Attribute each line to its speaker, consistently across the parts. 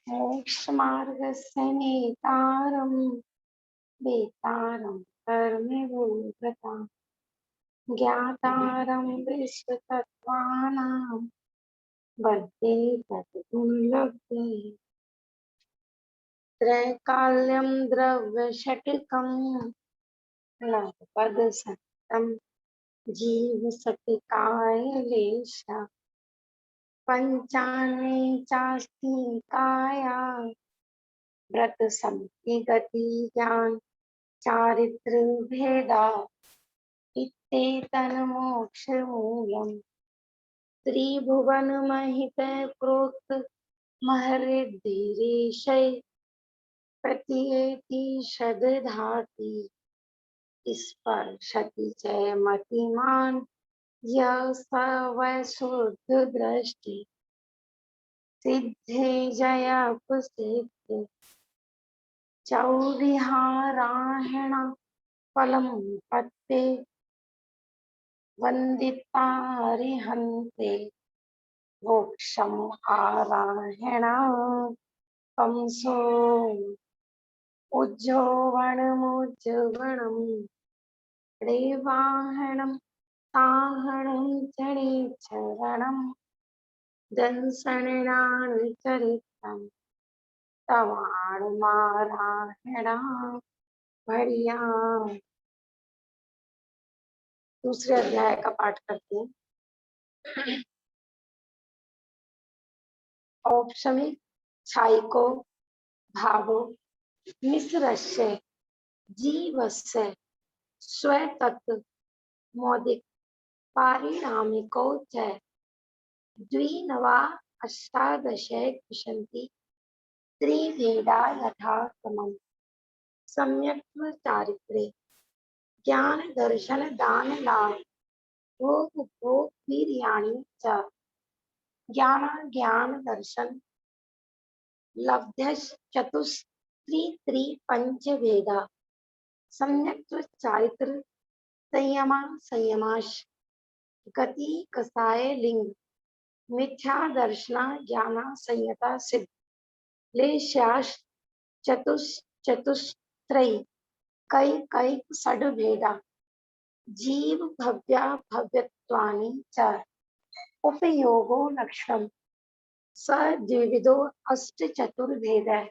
Speaker 1: मोक्षमार्गस्य नेतारं वेतारं कर्मयोगता ज्ञातारं विश्वतत्त्वानां वन्दे तद्गुणलब्धे त्रैकाल्यं द्रव्यषट्कं नवपदसहितं जीवसटिकायलेश पञ्चान्ये चास्तिकाया व्रतसंति ज्ञान चारित्र भेदा इत्येतन्मोक्षमूलम् त्रिभुवनमहितः प्रोक्त महर्षिर्षै प्रतीयेति शतधाति स्पर्शति च मतिमान् यः स वै शुद्धदृष्टि सिद्धे जयापसिद्धि चौरिहारायण फलं पत्ते वन्दितारिहन्ते मोक्षम् आरायण कंसो उज्जोवणमुज्जवणं रेवाहणं ताहणं चरणं दंसनाचरितं तवाणुमारायण बढ़िया। दूसरे अध्याय का पाठ करते हैं। औपशमिक छाइको भावो मिश्रस्य जीवस्य स्वतत् मौदिक पारिणामिको च द्विनवा अष्टादशे विशन्ति त्रिभेदा यथाक्रमम् सम्यक्त्व चारित्रे ज्ञान दर्शन दान लाभ भोग भोग वीर्याणि च ज्ञान दर्शन लब्धश्चतुस्त्रि पंचभेदा सम्यक्त्व चारित्र संयमा संयमाश गति कसाय लिंग मिथ्या दर्शना ज्ञान संयता सिद्ध लेशाश चतुस्त्रयी कई कई षड्भेदा जीव भव्या भव्यत्वानि च उपयोगो लक्षणम् स द्विविधो अष्ट चतुर्भेदः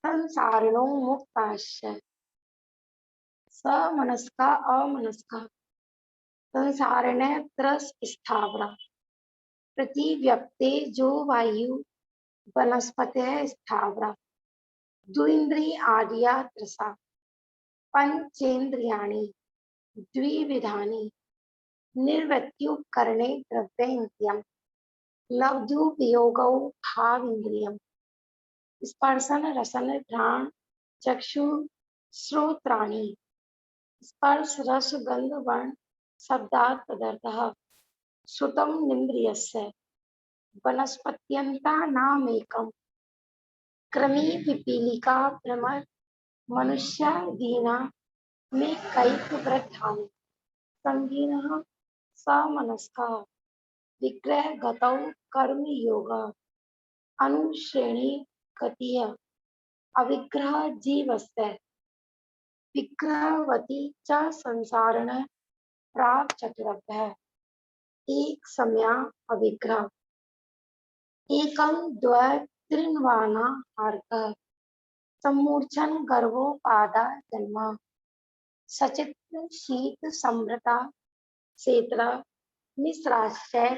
Speaker 1: संसारिणो मुक्ताश्च समनस्का अमनस्का संसारिणे त्रस स्थावरा प्रतिव्यक्ते जो वायु वनस्पतयः स्थावरा द्विन्द्रिय आद्या त्रसा पंचेन्द्रियाणि द्विविधानि निर्वृत्युपकरणे द्रव्येन्द्रियम् लब्धुपयोगौ भावेन्द्रियम् स्पर्शन रसन घ्राण चक्षु श्रोत्राणि स्पर्श रस गंध वर्ण शब्दात् पदार्थः श्रुतं निन्द्रियस्य वनस्पत्यन्तानामेकम् क्रमी पिपीलिका भ्रमर मनुष्यादीना में कैकवृद्धानि संगीनः समनस्का विग्रह गतौ कर्म योगा अनुश्रेणी गतिय अविग्रह जीवस्य विग्रहवती च संसारण प्राग चतुरभ्य एक सम्या अविग्रह एकं द्वत्रिन्वाना हार्कः सम्मूर्छन गर्भोपादा जन्म सचित्र शीत समृता सेत्र मिश्राश्चय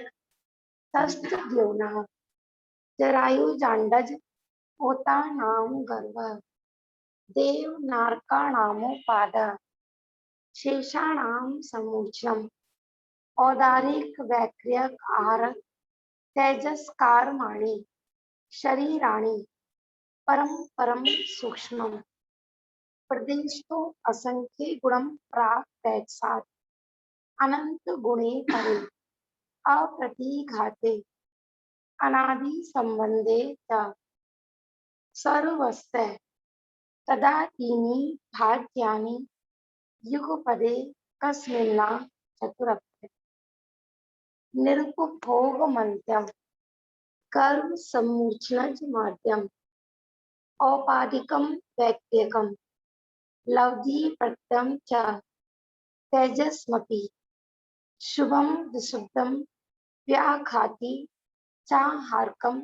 Speaker 1: तस्तद्योनः जरायुजाण्डज ओतानां गर्भः देव नारकाणामोपादः शेषाणां समूर्छनम् औदारिक वैक्रियक आहार तेजस्कारमाणि शरीराणि परम परम सूक्ष्मम् प्रदेशतो असंख्य गुणम प्राप्त तैसात् अनंत गुणे परे अप्रतिघाते अनादि संबंधे च सर्वस्य तदातीनि भाग्यानि युगपदे कस्मिन्ना चतुरप्य निरुपभोगमन्त्यम् कर्म सम्मूर्छनज माध्यम औपाधिकम वैक्यकम लब्धि प्रत्यम च तेजस्मपि शुभम विशुद्धम व्याखाति चाहार्कम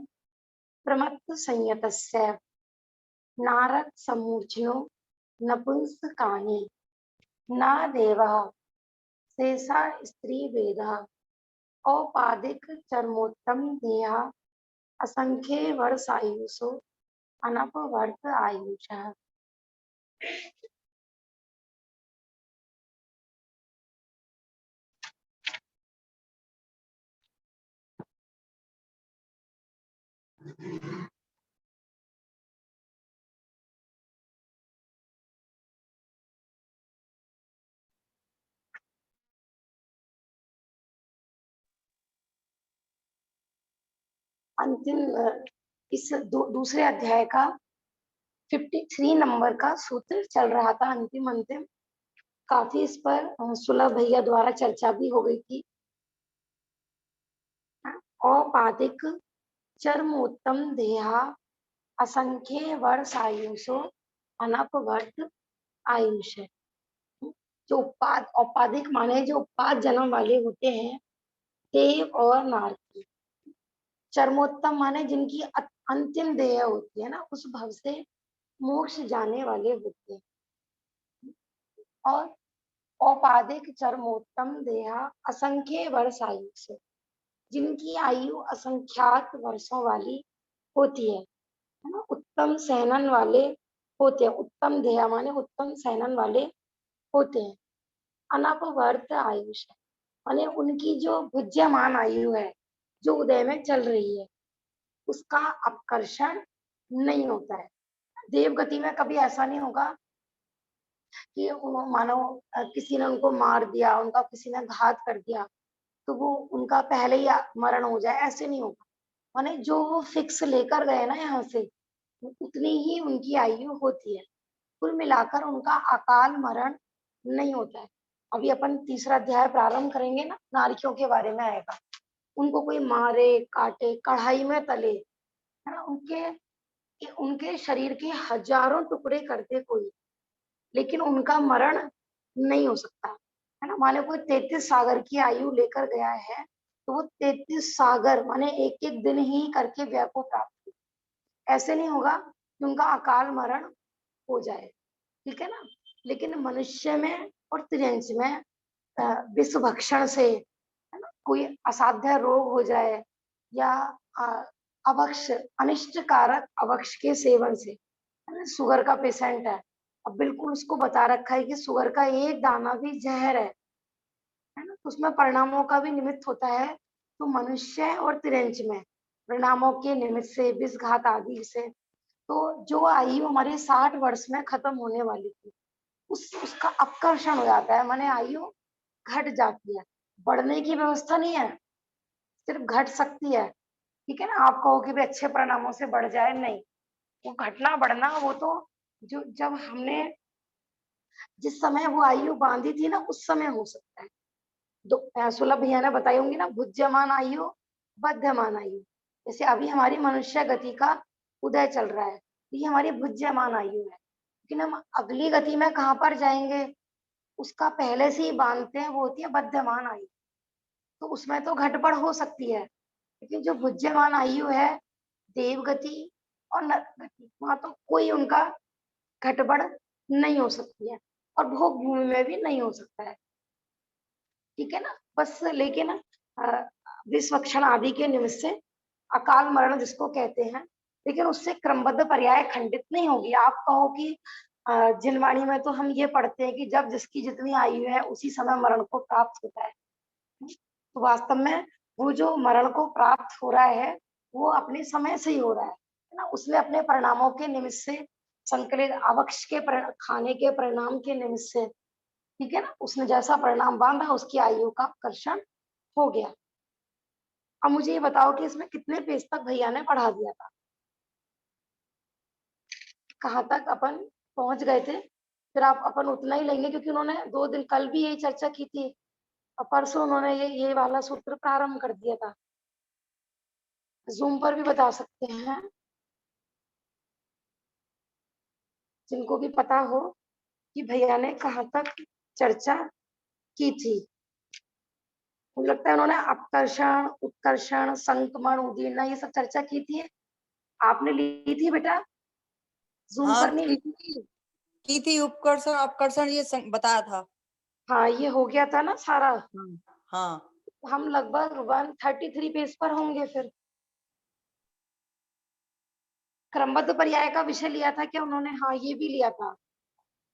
Speaker 1: प्रमत्त संयतस्य नारद सम्मूर्छनो नपुंसकानि न देवः शेषा स्त्री वेदः औपाधिक चरमोत्तम देहा असंख्ये वर्षायुषो अनपवर्त आयुषः। अंतिम इस दूसरे अध्याय का 53 नंबर का सूत्र चल रहा था। अंतिम अंतिम काफी इस पर सुलभ भैया द्वारा चर्चा भी हो गई थी। औपाधिक चरमोत्तम देहा असंख्य वर्ष आयुषो अनपवर्त आयुष है। जो औपाधिक माने जो 5 जन्म वाले होते हैं, देव और नारकी। चरमोत्तम माने जिनकी अंतिम देह होती है ना, उस भव से मोक्ष जाने वाले होते हैं। और औपाधिक चरमोत्तम देहा असंख्य वर्ष आयु से, जिनकी आयु असंख्यात वर्षों वाली होती है ना, उत्तम सहनन वाले होते हैं। उत्तम देहा माने उत्तम सहनन वाले होते हैं। अनपवर्त आयुष है माने उनकी जो भुज्यमान आयु है, जो उदय में चल रही है, उसका अपकर्षण नहीं होता है। देवगति में कभी ऐसा नहीं होगा कि मानो किसी ने उनको मार दिया, उनका किसी ने घात कर दिया तो वो उनका पहले ही मरण हो जाए, ऐसे नहीं होगा। माने जो वो फिक्स लेकर गए ना यहाँ से, उतनी ही उनकी आयु होती है। कुल मिलाकर उनका अकाल मरण नहीं होता है। अभी अपन तीसरा अध्याय प्रारंभ करेंगे ना, नारियों के बारे में आएगा। उनको कोई मारे काटे, कढ़ाई में तले, है ना, उनके शरीर के हजारों टुकड़े कर दे कोई, लेकिन उनका मरण नहीं हो सकता है ना। माने कोई 33 सागर की आयु लेकर गया है तो वो 33 सागर माने एक एक दिन ही करके व्यय को प्राप्त हो। ऐसे नहीं होगा कि उनका अकाल मरण हो जाए, ठीक है ना। लेकिन मनुष्य में और त्रियंश में विष भक्षण से, है ना, कोई असाध्य रोग हो जाए या अभक्ष अनिष्ट कारक अभक्ष के सेवन से, है ना, शुगर का पेशेंट है, अब बिल्कुल उसको बता रखा है कि शुगर का एक दाना भी जहर है ना, तो उसमें परिणामों का भी निमित्त होता है। तो मनुष्य और त्रियंच में परिणामों के निमित्त से, विषघात आदि से, तो जो आयु हमारी 60 वर्ष में खत्म होने वाली थी, उसका अपकर्षण हो जाता है, माने आयु घट जाती है। बढ़ने की व्यवस्था नहीं है, सिर्फ घट सकती है, ठीक है ना। आप कहो कि भाई अच्छे परिणामों से बढ़ जाए, नहीं, वो घटना बढ़ना वो तो जो जब हमने जिस समय वो आयु बांधी थी ना, उस समय हो सकता है। सुलभ भैया ने बताई होंगी ना, भुज्यमान आयु, बध्यमान आयु। जैसे अभी हमारी मनुष्य गति का उदय चल रहा है, ये हमारी भुज्यमान आयु है, लेकिन हम अगली गति में कहाँ पर जाएंगे उसका पहले से ही बांधते हैं, वो होती है बध्यमान आयु। तो उसमें तो घटबढ़ हो सकती है, लेकिन जो भुज्यमान आयु है, देवगति और नरगति, वहां तो कोई उनका घटबढ़ नहीं हो सकती है, और भोग भूमि में भी नहीं हो सकता है, ठीक है ना। बस लेकिन विषवक्षण आदि के निमित्त से अकाल मरण जिसको कहते हैं, लेकिन उससे क्रमबद्ध पर्याय खंडित नहीं होगी। आप कहो कि जिनवाणी में तो हम ये पढ़ते हैं कि जब जिसकी जितनी आयु है उसी समय मरण को प्राप्त होता है, तो वास्तव में वो जो मरण को प्राप्त हो रहा है वो अपने समय से ही हो रहा है ना। उसने अपने परिणामों के निमित्त से, संकलित आवक्ष के खाने के परिणाम के निमित्त से, ठीक है ना, उसने जैसा परिणाम बांधा उसकी आयु का कर्षण हो गया। अब मुझे ये बताओ कि इसमें कितने पेज तक भैया ने पढ़ा दिया था, कहाँ तक अपन पहुंच गए थे। फिर आप अपन उतना ही लेंगे क्योंकि उन्होंने 2 दिन कल भी यही चर्चा की थी और परसों उन्होंने ये वाला सूत्र प्रारंभ कर दिया था। जूम पर भी बता सकते हैं, जिनको भी पता हो कि भैया ने कहाँ तक चर्चा की थी। मुझे लगता है उन्होंने अपकर्षण, उत्कर्षण, संक्रमण, उदीर्णा ये सब चर्चा की थी। आपने ली थी बेटा? जूम
Speaker 2: हाँ
Speaker 1: पर नहीं ली थी?
Speaker 2: की थी, उपकर्षण अपकर्षण ये बताया था।
Speaker 1: हाँ, ये हो गया था ना सारा।
Speaker 2: हाँ हाँ
Speaker 1: हम लगभग 133 पेज पर होंगे फिर। क्रमबद्ध पर्याय का विषय लिया था क्या उन्होंने? हाँ, ये भी लिया था।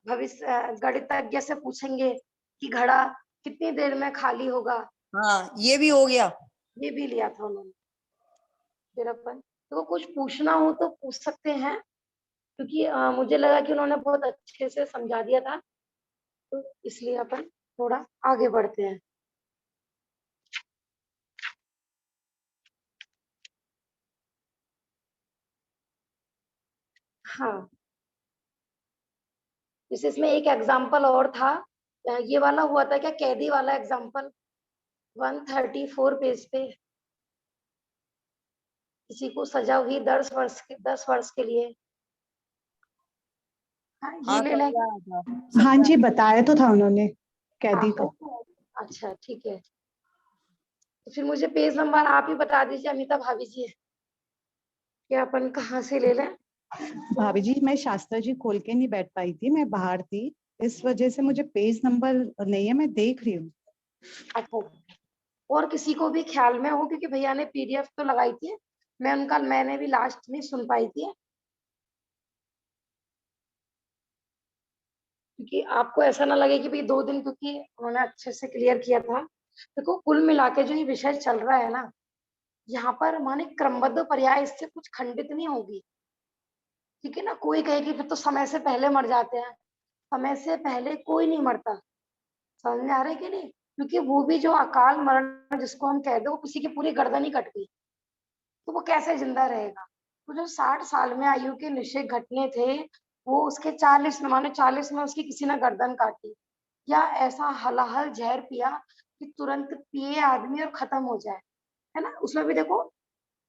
Speaker 1: भविष्य गणितज्ञ से पूछेंगे कि घड़ा कितनी देर में खाली होगा,
Speaker 2: हाँ ये भी हो गया।
Speaker 1: ये भी लिया था उन्होंने। फिर अपन तो कुछ पूछना हो तो पूछ सकते हैं, क्योंकि मुझे लगा कि उन्होंने बहुत अच्छे से समझा दिया था, तो इसलिए अपन थोड़ा आगे बढ़ते हैं। हाँ, जैसे इसमें एक एग्जाम्पल और था। ये वाला हुआ था क्या, कैदी वाला एग्जाम्पल? 134 पेज पे, किसी को सजा हुई 10 वर्ष के लिए। हाँ, ये
Speaker 2: हाँ
Speaker 1: ले लें।
Speaker 2: समझाया था,
Speaker 3: हाँ
Speaker 2: समझाया।
Speaker 3: जी, बताया तो था उन्होंने
Speaker 1: हाँ,
Speaker 3: कैदी का।
Speaker 1: अच्छा ठीक है। तो फिर मुझे पेज नंबर आप ही बता दीजिए अमिता भाभी जी, कि अपन कहाँ से ले लें।
Speaker 3: भाभी जी, मैं शास्त्रा जी खोल के नहीं बैठ पाई थी, मैं बाहर थी, इस वजह से मुझे पेज नंबर नहीं है, मैं देख रही हूँ।
Speaker 1: अच्छा, और किसी को भी ख्याल में हो, क्योंकि भैया ने पीडीएफ तो लगाई थी, मैंने भी लास्ट में सुन पाई थी, क्योंकि आपको ऐसा ना लगे कि भाई 2 दिन, क्योंकि उन्होंने अच्छे से क्लियर किया था। देखो, कुल मिला के जो ये विषय चल रहा है ना, यहाँ पर माने क्रमबद्ध पर्याय इससे कुछ खंडित नहीं होगी। ठीक है ना? कोई कहे कि फिर तो समय से पहले मर जाते हैं, समय से पहले कोई नहीं मरता। समझ में आ रहा है कि नहीं? क्योंकि वो भी जो अकाल मरण जिसको हम कहते हैं, वो किसी की पूरी गर्दन ही कट गई, तो वो कैसे जिंदा रहेगा? तो जो 60 साल में आयु के निषेक घटने थे, वो उसके 40 में, माने 40 में उसकी किसी ने गर्दन काटी, या ऐसा हलाहल जहर पिया कि तुरंत पिए आदमी और खत्म हो जाए, है ना? उसमें भी देखो,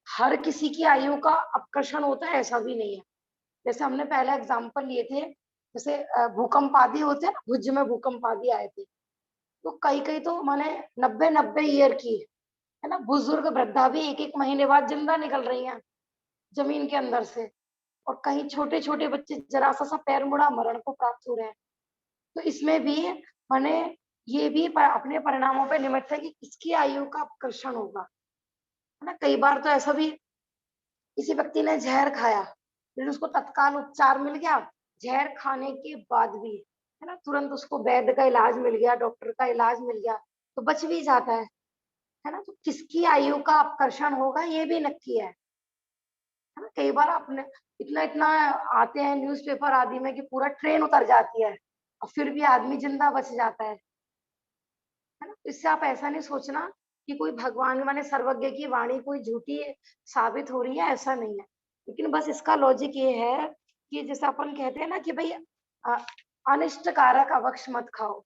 Speaker 1: हर किसी की आयु का अपकर्षण होता है, ऐसा भी नहीं है। जैसे हमने पहले एग्जाम्पल लिए थे, जैसे भूकंप आदि होते हैं ना, भुज में भूकंप आदि आए थे, तो कई कई तो माने 90-90 ईयर की, है ना, बुजुर्ग वृद्धा भी 1-1 महीने बाद जिंदा निकल रही हैं जमीन के अंदर से, और कहीं छोटे छोटे बच्चे जरा सा पैर मुड़ा मरण को प्राप्त हो रहे हैं। तो इसमें भी माने ये भी अपने परिणामों पे निमित्त है कि किसकी आयु का अपकर्षण होगा, है ना? कई बार तो ऐसा भी, किसी व्यक्ति ने जहर खाया, फिर उसको तत्काल उपचार मिल गया, जहर खाने के बाद भी, है ना, तुरंत उसको वैद्य का इलाज मिल गया, डॉक्टर का इलाज मिल गया, तो बच भी जाता है ना? तो किसकी आयु का अपकर्षण होगा ये भी नक्की है ना? कई बार आपने इतना इतना आते हैं न्यूज़पेपर आदि में कि पूरा ट्रेन उतर जाती है, और फिर भी आदमी जिंदा बच जाता है ना? इससे आप ऐसा नहीं सोचना कि कोई भगवान माने सर्वज्ञ की वाणी कोई झूठी साबित हो रही है, ऐसा नहीं है। लेकिन बस इसका लॉजिक ये है कि जैसे अपन कहते हैं ना कि भाई अ, अनिष्ट कारक अवक्ष मत खाओ,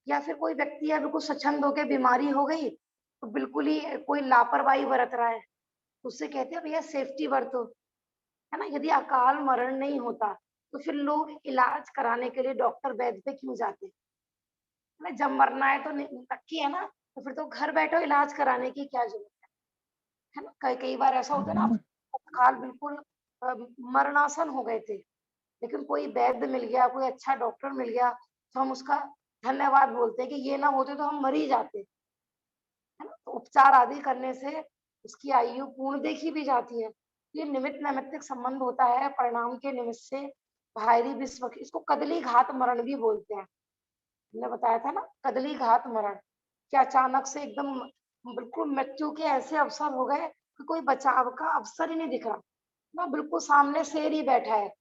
Speaker 1: या फिर कोई व्यक्ति है बिल्कुल स्वच्छंद होके बीमारी हो गई, तो बिल्कुल ही कोई लापरवाही बरत रहा है, तो उससे कहते हैं भैया सेफ्टी बरतो, है ना? यदि अकाल मरण नहीं होता, तो फिर लोग इलाज कराने के लिए डॉक्टर वैद्य पे क्यों जाते? ना, जब मरना है तो नक्की है ना, तो फिर तो घर बैठो, इलाज कराने की क्या जरूरत है ना? कई कई बार ऐसा होता है ना, काल बिल्कुल अ, मरणासन हो गए थे, लेकिन कोई वैद्य मिल गया, कोई अच्छा डॉक्टर मिल गया, तो हम उसका धन्यवाद बोलते हैं कि ये ना होते तो हम मर ही जाते, है ना? तो उपचार आदि करने से उसकी आयु पूर्ण देखी भी जाती है। ये निमित्त नैमित्तिक संबंध होता है परिणाम के निमित्त से, बाहरी विश्व की, इसको कदली घात मरण भी बोलते हैं। हमने बताया था ना, कदली घात मरण, कि अचानक से एकदम बिल्कुल मृत्यु के ऐसे अवसर हो गए कि कोई बचाव का अवसर ही नहीं दिख रहा ना, बिल्कुल सामने शेर ही बैठा है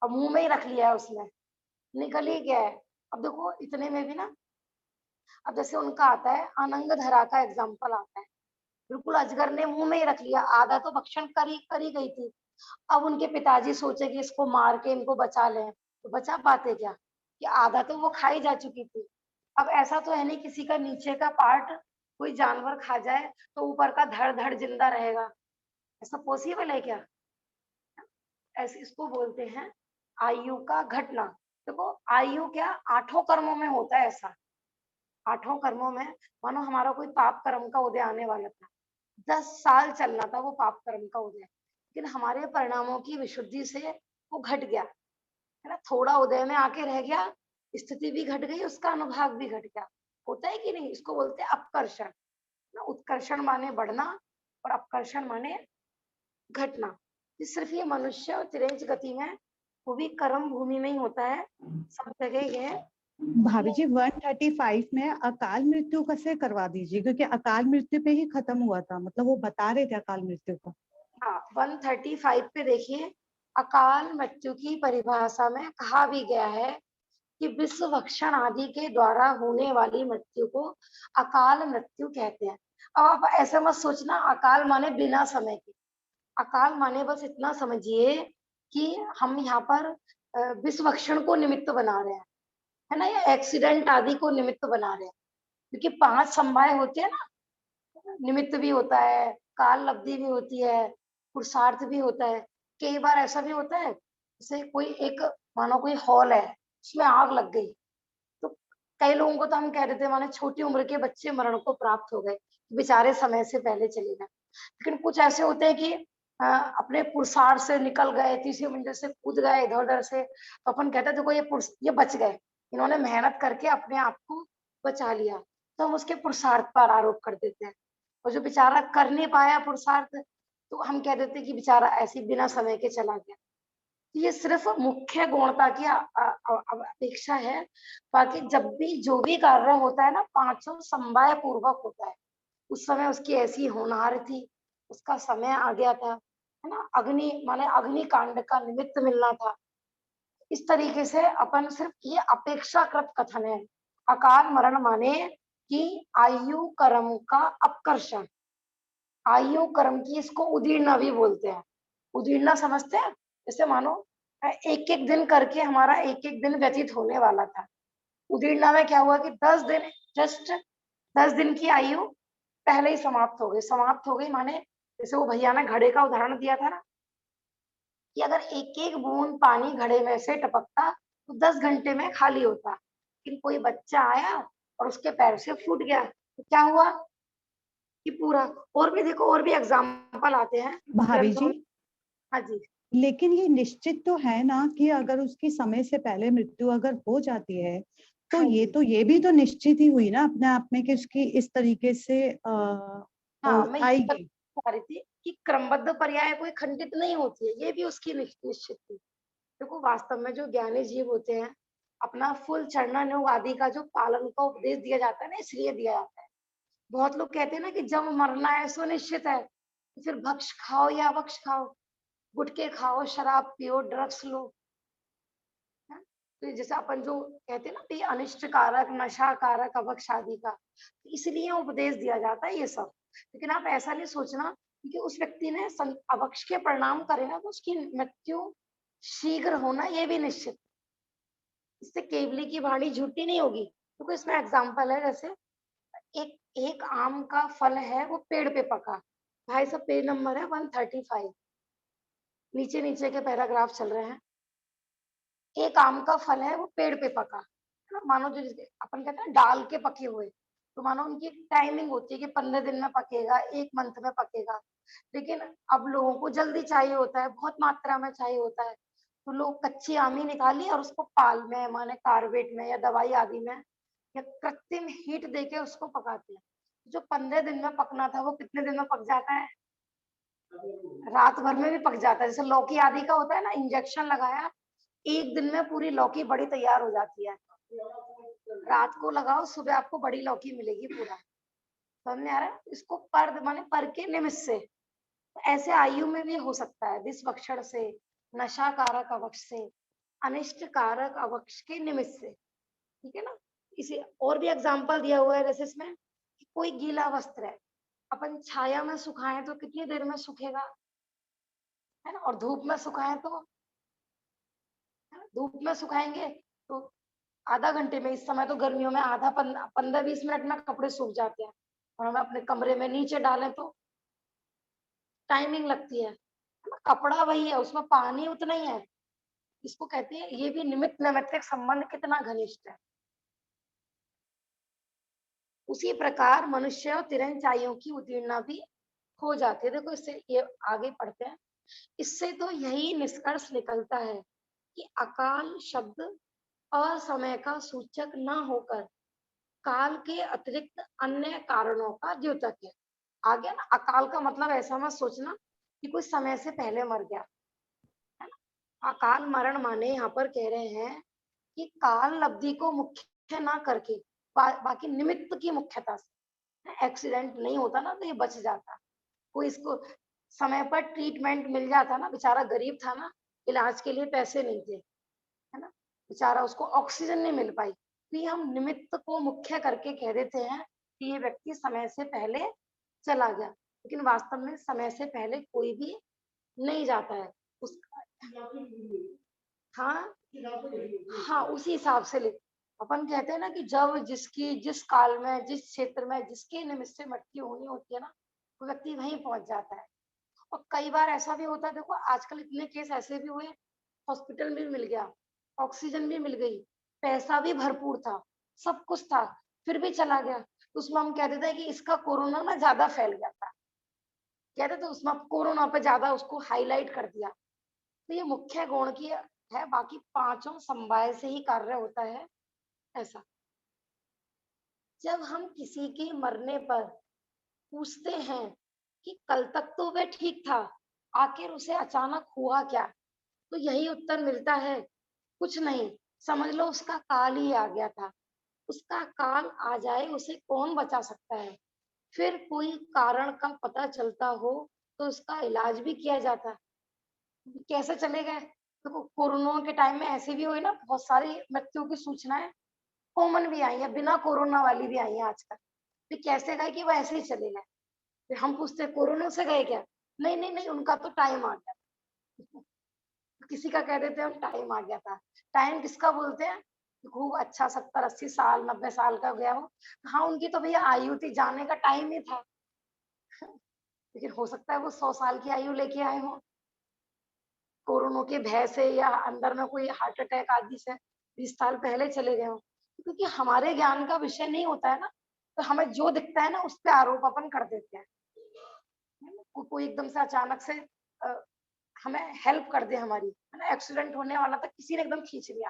Speaker 1: और मुंह में ही रख लिया है उसने, निकल ही गया है। अब देखो इतने में भी ना, अब जैसे उनका आता है अनंग धरा का एग्जाम्पल आता है, बिल्कुल अजगर ने मुंह में ही रख लिया, आधा तो भक्षण करी गई थी। अब उनके पिताजी सोचे कि इसको मार के इनको बचा लें, तो बचा पाते क्या, कि आधा तो वो खाई जा चुकी थी। अब ऐसा तो है नहीं किसी का नीचे का पार्ट कोई जानवर खा जाए तो ऊपर का धड़ धड़ जिंदा रहेगा, ऐसा पॉसिबल है क्या? ऐसे इसको बोलते हैं आयु का घटना। देखो आयु क्या आठों कर्मों में होता है ऐसा। आठों कर्मों में मानो हमारा कोई पाप कर्म का उदय आने वाला था, 10 साल चलना था वो पाप कर्म का उदय, लेकिन हमारे परिणामों की विशुद्धि से वो घट गया, है ना, थोड़ा उदय में आके रह गया, स्थिति भी घट गई, उसका अनुभाग भी घट गया। होता है कि नहीं? इसको बोलते हैं अपकर्षण ना। उत्कर्षण माने बढ़ना और अपकर्षण माने घटना। ये सिर्फ ये मनुष्य और तिरंज गति में, वो भी कर्म भूमि में ही होता है, सब जगह ये है।
Speaker 3: भाभी जी 135 में अकाल मृत्यु कैसे करवा दीजिए, क्योंकि अकाल मृत्यु पे ही खत्म हुआ था, मतलब वो बता रहे थे अकाल मृत्यु का।
Speaker 1: हाँ 135 पे देखिए, अकाल मृत्यु की परिभाषा में कहा भी गया है कि विश्व भक्षण आदि के द्वारा होने वाली मृत्यु को अकाल मृत्यु कहते हैं। अब आप ऐसे मत सोचना अकाल माने बिना समय के, अकाल माने बस इतना समझिए कि हम यहाँ पर विश्व भक्षण को निमित्त बना रहे हैं, है ना, या एक्सीडेंट आदि को निमित्त बना रहे हैं, क्योंकि 5 समवाय होते हैं ना, निमित्त भी होता है, काल लब्धि भी होती है, पुरुषार्थ भी होता है। कई बार ऐसा भी होता है, जैसे कोई एक मानो कोई हॉल है, उसमें आग लग गई, तो कई लोगों को तो हम कह देते हैं माने छोटी उम्र के बच्चे मरण को प्राप्त हो गए, बेचारे समय से पहले चले गए। लेकिन कुछ ऐसे होते हैं कि अपने पुरुषार्थ से निकल गए, तीसरी मंजिल से कूद गए इधर-उधर से, तो अपन कहते हैं देखो ये बच गए, इन्होंने मेहनत करके अपने आप को बचा लिया, तो हम उसके पुरुषार्थ पर आरोप कर देते हैं। और जो बेचारा कर नहीं पाया पुरुषार्थ, तो हम कह देते हैं कि बेचारा ऐसे ही बिना समय के चला गया। ये सिर्फ मुख्य गुणता की अपेक्षा है, बाकी जब भी जो भी कार्य होता है ना, पांचों समवाय पूर्वक होता है। उस समय उसकी ऐसी होनहार थी, उसका समय आ गया था, है ना, अग्नि माने अग्निकांड का निमित्त मिलना था। इस तरीके से अपन सिर्फ ये अपेक्षाकृत कथन है। अकाल मरण माने कि आयु कर्म का अपकर्षण, आयु कर्म की इसको उदीर्णा भी बोलते हैं। उदीर्णा समझते हैं? जैसे मानो एक एक दिन करके हमारा एक एक दिन व्यतीत होने वाला था, उदीर्णा में क्या हुआ कि 10 दिन, जस्ट 10 दिन की आयु पहले ही समाप्त हो गई। समाप्त हो गई माने जैसे वो भैया ने घड़े का उदाहरण दिया था ना, कि अगर एक एक बूंद पानी घड़े में से टपकता तो 10 घंटे में खाली होता, लेकिन कोई बच्चा आया और उसके पैर से फूट गया, तो क्या हुआ कि पूरा। और भी देखो, और भी एग्जाम्पल आते हैं
Speaker 3: भाभी
Speaker 1: ग्रंथों
Speaker 3: जी
Speaker 1: में। हाँ जी।
Speaker 3: लेकिन ये निश्चित तो है ना कि अगर उसकी समय से पहले मृत्यु अगर हो जाती है,
Speaker 1: हाँ जी।
Speaker 3: तो ये भी तो निश्चित ही हुई ना अपने आप में कि उसकी इस तरीके से
Speaker 1: हाँ मैं ये
Speaker 3: आएगी।
Speaker 1: बता रही थी कि क्रमबद्ध पर्याय कोई खंडित नहीं होती है, ये भी उसकी निश्चित थी। देखो वास्तव में जो ज्ञानी जीव होते हैं, अपना फुल चरणन आदि का जो पालन का उपदेश दिया जाता है ना, इसलिए दिया जाता है। बहुत लोग कहते हैं ना कि जब मरना है सुनिश्चित है, तो फिर भक्ष खाओ या अभक्ष खाओ, गुटखे खाओ, शराब पियो, ड्रग्स लो, है? तो जैसे अपन जो कहते हैं ना कि अनिष्ट कारक, नशा कारक, अभक्ष आदि का, तो इसलिए उपदेश दिया जाता है ये सब। लेकिन आप ऐसा नहीं सोचना कि उस व्यक्ति ने अभक्ष के परिणाम करे ना, तो उसकी मृत्यु शीघ्र होना ये भी निश्चित। इससे केवली की वाणी झूठी नहीं होगी। देखो इसमें एग्जाम्पल है, जैसे एक एक आम का फल है वो पेड़ पे पका। भाई साहब पेज नंबर है 135, नीचे नीचे के पैराग्राफ चल रहे हैं। एक आम का फल है वो पेड़ पे पका, है ना, मानो जो जिसे अपन कहते हैं डाल के पके हुए, तो मानो उनकी एक टाइमिंग होती है कि 15 दिन में पकेगा, 1 मंथ में पकेगा। लेकिन अब लोगों को जल्दी चाहिए होता है, बहुत मात्रा में चाहिए होता है, तो लोग कच्ची आम ही निकाली और उसको पाल में माने कार्बेट में या दवाई आदि में या कृत्रिम हीट देके उसको पकाते हैं। जो 15 दिन में पकना था वो कितने दिन में पक जाता है? रात भर में भी पक जाता है। जैसे लौकी आदि का होता है ना, इंजेक्शन लगाया, 1 दिन में पूरी लौकी बड़ी तैयार हो जाती है। रात को लगाओ, सुबह आपको बड़ी लौकी मिलेगी पूरा। समझ में आ रहा है? इसको पर माने पर के निमित्त से। तो ऐसे आयु में भी हो सकता है, विषभक्षण से, नशा कारक अभक्ष से, अनिष्ट कारक अभक्ष के निमित्त से। ठीक है ना? इसे और भी एग्जाम्पल दिया हुआ है, जैसे इसमें कि कोई गीला वस्त्र है, अपन छाया में सुखाएं तो कितनी देर में सूखेगा, है ना, और धूप में सुखाएं तो, है ना, धूप में सुखाएंगे तो आधा घंटे में। इस समय तो गर्मियों में आधा 15-20 मिनट में कपड़े सूख जाते हैं, और हम अपने कमरे में नीचे डालें तो टाइमिंग लगती है ना? कपड़ा वही है, उसमें पानी उतना ही है। इसको कहते हैं, ये भी निमित्त नैमित्तिक संबंध कितना घनिष्ठ है। उसी प्रकार मनुष्य और तिरंचाइयों की उत्तीर्णा भी हो जाती है। देखो इससे ये आगे पढ़ते हैं। इससे तो यही निष्कर्ष निकलता है कि अकाल शब्द असमय का सूचक न होकर काल के अतिरिक्त अन्य कारणों का द्योतक है। आगे ना, अकाल का मतलब ऐसा मत सोचना कि कोई समय से पहले मर गया, है ना। अकाल मरण माने यहाँ पर कह रहे हैं कि काल अवधि को मुख्य ना करके बाकी निमित्त की मुख्यता से एक्सीडेंट नहीं होता ना तो ये बच जाता। कोई इसको समय पर ट्रीटमेंट मिल जाता ना, बेचारा गरीब था ना, इलाज के लिए पैसे नहीं थे, है ना, बेचारा उसको ऑक्सीजन नहीं मिल पाई, तो ये हम निमित्त को मुख्य करके कह देते हैं कि ये व्यक्ति समय से पहले चला गया, लेकिन वास्तव में समय से पहले कोई भी नहीं जाता है। उसका हाँ हाँ, उसी हिसाब से ले। अपन कहते हैं ना कि जब जिसकी जिस काल में, जिस क्षेत्र में, जिसके निमित्त से मृत्यु होनी होती है ना, वो व्यक्ति वहीं पहुंच जाता है। और कई बार ऐसा भी होता है, देखो आजकल इतने केस ऐसे भी हुए, हॉस्पिटल भी मिल गया, ऑक्सीजन भी मिल गई, पैसा भी भरपूर था, सब कुछ था, फिर भी चला गया, तो उसमें हम कह देते हैं कि इसका कोरोना ना ज्यादा फैल गया था, कहते तो उसमें कोरोना पे ज्यादा उसको हाईलाइट कर दिया। तो ये मुख्य गुण की है, बाकी पांचों समवाय से ही कार्य होता है। ऐसा जब हम किसी के मरने पर पूछते हैं कि कल तक तो वह ठीक था, आखिर उसे अचानक हुआ क्या, तो यही उत्तर मिलता है, कुछ नहीं, समझ लो उसका काल ही आ गया था। उसका काल आ जाए उसे कौन बचा सकता है। फिर कोई कारण का पता चलता हो तो उसका इलाज भी किया जाता। कैसे चले गए, देखो कोरोना के टाइम में ऐसे भी हुए ना, बहुत सारी मृत्यु की सूचनाएं कॉमन भी आई है, बिना कोरोना वाली भी आई है आजकल। फिर कैसे गए कि वो ऐसे ही चले गए। फिर हम पूछते हैं कोरोना से गए क्या, नहीं नहीं नहीं, उनका तो टाइम आ गया। किसी का कह देते हैं टाइम आ गया था। टाइम किसका बोलते हैं, खूब अच्छा 70-80 साल 90 साल का गया हो। हाँ, उनकी तो भैया आयु थी, जाने का टाइम ही था। लेकिन हो सकता है वो 100 साल की आयु लेके आए हो, कोरोना के भय से, या अंदर में कोई हार्ट अटैक आदि से 20 साल पहले चले गए हो। क्योंकि हमारे ज्ञान का विषय नहीं होता है ना, तो हमें जो दिखता है ना उस पे आरोप अपन कर देते हैं। कोई एकदम से अचानक से अ, हमें हेल्प कर दे हमारी, है ना, एक्सीडेंट होने वाला था, किसी ने एकदम खींच लिया,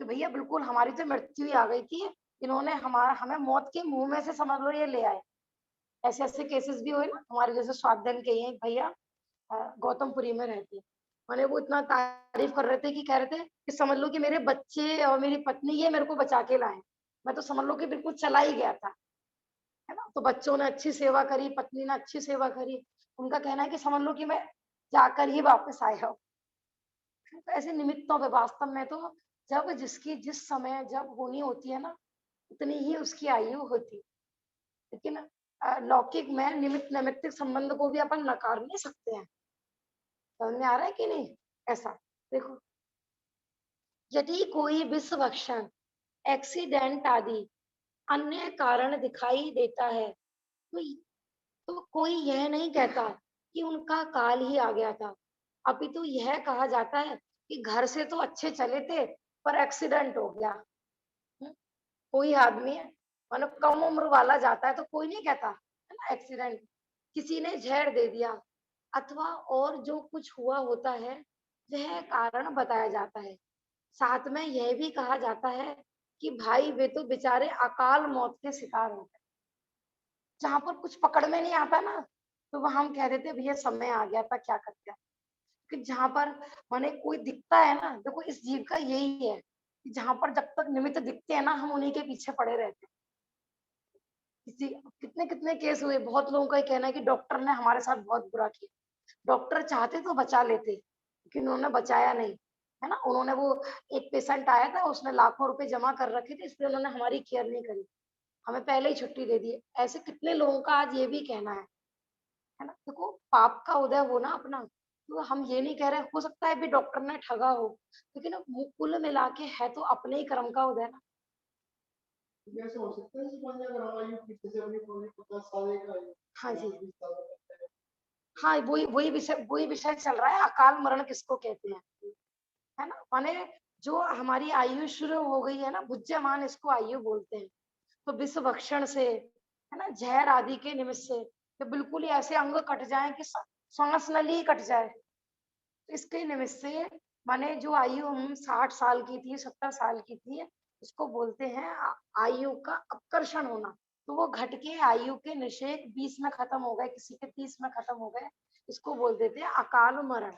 Speaker 1: तो भैया बिल्कुल हमारी तो मृत्यु ही आ गई थी, इन्होंने हमारा हमें मौत के मुंह में से समझ लो ये ले आए। ऐसे ऐसे केसेस भी हुए ना, हमारे जैसे स्वाधीन के ही एक भैया गौतमपुरी में रहते हैं, मैंने वो इतना तारीफ कर रहे थे कि कह रहे थे कि समझ लो कि मेरे बच्चे और मेरी पत्नी ये मेरे को बचा के लाए, मैं तो समझ लो कि बिल्कुल चला ही गया था, है ना। तो बच्चों ने अच्छी सेवा करी, पत्नी ने अच्छी सेवा करी, उनका कहना है कि समझ लो कि मैं जाकर ही वापस आया हूँ। तो ऐसे निमित्तों पे वास्तव में तो जब जिसकी जिस समय जब होनी होती है ना, उतनी ही उसकी आयु होती है। लेकिन लौकिक में निमित्त नैमित्तिक संबंध को भी अपन नकार नहीं सकते हैं। समझ में आ रहा है कि नहीं। ऐसा देखो, यदि कोई विष भक्षण, एक्सीडेंट आदि अन्य कारण दिखाई देता है, तो कोई यह नहीं कहता कि उनका काल ही आ गया था, अपितु यह कहा जाता है कि घर से तो अच्छे चले थे पर एक्सीडेंट हो गया। हम्म, कोई आदमी है, मतलब कम उम्र वाला जाता है तो कोई नहीं कहता, है ना, एक्सीडेंट, किसी ने जहर दे दिया, अथवा और जो कुछ हुआ होता है वह कारण बताया जाता है। साथ में यह भी कहा जाता है कि भाई वे तो बेचारे अकाल मौत के शिकार हो गए। जहां पर कुछ पकड़ में नहीं आता ना, तो वह हम कह देते भैया समय आ गया था, क्या कर दिया। कि जहां पर माने कोई दिखता है ना, देखो इस जीव का यही है कि जहां पर जब तक निमित्त दिखते हैं ना, हम उन्हीं के पीछे पड़े रहते हैं। किसी कितने कितने केस हुए, बहुत लोगों का ये कहना है कि डॉक्टर ने हमारे साथ बहुत बुरा किया। डॉक्टर चाहते तो बचा लेते, लेकिन उन्होंने बचाया नहीं, है ना। उन्होंने वो एक पेशेंट आया था, उसने लाखों रुपए जमा कर रखे थे, इसलिए उन्होंने हमारी केयर नहीं करी, हमें पहले ही छुट्टी दे दी। ऐसे कितने लोगों का आज ये भी कहना है ना। देखो पाप का उदय हो ना अपना, तो हम ये नहीं कह रहे, हो सकता है भी डॉक्टर ने ठगा हो, लेकिन कुल मिला के है तो अपने ही कर्म का उदय ना।
Speaker 4: जैसे हो सकता है इस बंदे अगर हमारी पीछे से अपनी पूरी 50 साल का है
Speaker 1: हाँ जी, हाँ, वही विषय चल रहा है, अकाल मरण किसको कहते हैं, है ना? माने जो हमारी आयु शुरू हो गई है ना, बुज्यमान इसको आयु बोलते हैं। तो विष भक्षण से, है ना, जहर आदि के निमित्त से, तो बिल्कुल ही ऐसे अंग कट जाए कि श्वास नली ही कट जाए, तो इसके निमित्त से माने जो आयु हम 60 साल की थी, 70 साल की थी, उसको बोलते हैं आयु का अपकर्षण होना। तो वो घट के आयु के निषेक 20 में खत्म हो गए, किसी के 30 में खत्म हो गए, इसको बोल देते हैं अकाल मरण।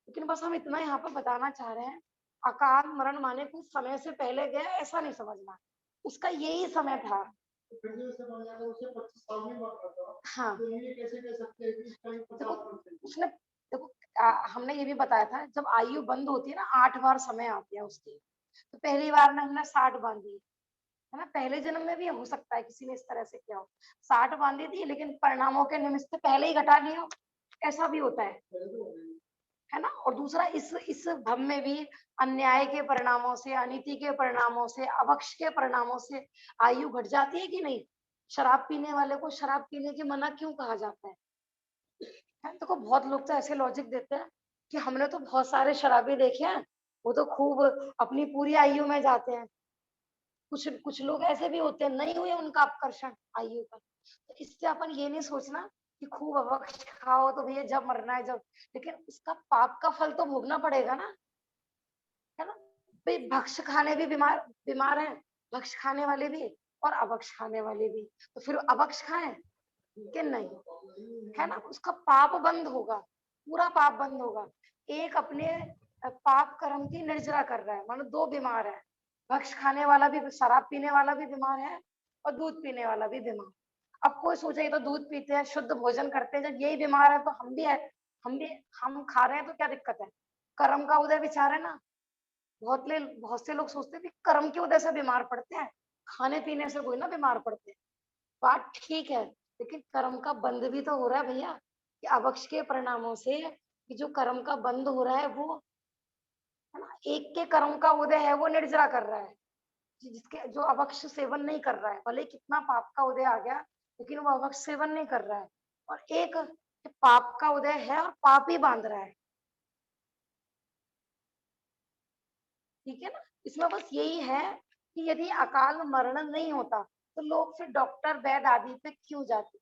Speaker 1: लेकिन बस हम इतना यहाँ पर बताना चाह रहे हैं, अकाल मरण माने कुछ समय से पहले गया ऐसा नहीं समझना, उसका यही समय था।
Speaker 4: तो फिर जो इससे बन जाता है उसे 25 साल में बात करता है।
Speaker 1: हाँ,
Speaker 4: तो ये कैसे कह सकते हैं कि इस टाइम 50
Speaker 1: देखो
Speaker 4: साल से?
Speaker 1: उसने, देखो हमने ये भी बताया था, जब आयु बंद होती है ना 8 बार समय आती है उसकी। तो पहली बार में हमने 60 बांधी, है ना, पहले जन्म में भी हो सकता है किसी ने इस तरह से किया हो, 60 बांधी थी लेकिन परिणामों के निमित्त से पहले ही घटा लिया हो, ऐसा भी होता
Speaker 4: पहले तो हो गई।
Speaker 1: है ना। और दूसरा इस भव में भी अन्याय के परिणामों से, अनीति के परिणामों से, अभक्ष के परिणामों से आयु घट जाती है कि नहीं। शराब पीने वाले को शराब पीने की मना क्यों कहा जाता है? देखो बहुत लोग तो ऐसे लॉजिक देते हैं कि हमने तो बहुत सारे शराबी देखे हैं, वो तो खूब अपनी पूरी आयु में जाते हैं। कुछ कुछ लोग ऐसे भी होते हैं, नहीं हुए उनका अपकर्षण आयु का। तो इससे अपन ये नहीं सोचना कि खूब अवक्ष खाओ तो भैया जब मरना है जब, लेकिन उसका पाप का फल तो भोगना पड़ेगा ना, है ना। भाई भक्ष खाने भी बीमार बीमार है, भक्ष खाने वाले भी और अभक्ष खाने वाले भी, तो फिर अभक्ष खाएं कि नहीं, है ना। उसका पाप बंद होगा, पूरा पाप बंद होगा। एक अपने पाप कर्म की निर्जरा कर रहा है, मानो दो बीमार है, भक्ष खाने वाला भी, शराब पीने वाला भी बीमार है और दूध पीने वाला भी बीमार। अब कोई सोचे ये तो दूध पीते हैं, शुद्ध भोजन करते हैं, जब यही बीमार है तो हम भी है, हम खा रहे हैं तो क्या दिक्कत है? कर्म का उदय विचार है ना। बहुत से लोग सोचते हैं कि कर्म की वजह से बीमार पड़ते हैं, खाने पीने से कोई ना बीमार पड़ते हैं। बात ठीक है, लेकिन कर्म का बंध भी तो हो रहा है भैया, कि अभक्ष के परिणामों से कि जो कर्म का बंध हो रहा है वो, है ना, एक के कर्म का उदय है वो निर्जरा कर रहा है, जिसके जो अभक्ष सेवन नहीं कर रहा है, भले कितना पाप का उदय आ गया लेकिन वो अभक्ष सेवन नहीं कर रहा है, और एक पाप का उदय है और पाप ही बांध रहा है। ठीक है ना। इसमें बस यही है कि यदि अकाल मरण नहीं होता तो लोग फिर डॉक्टर वैद्य आदि पे क्यों जाते।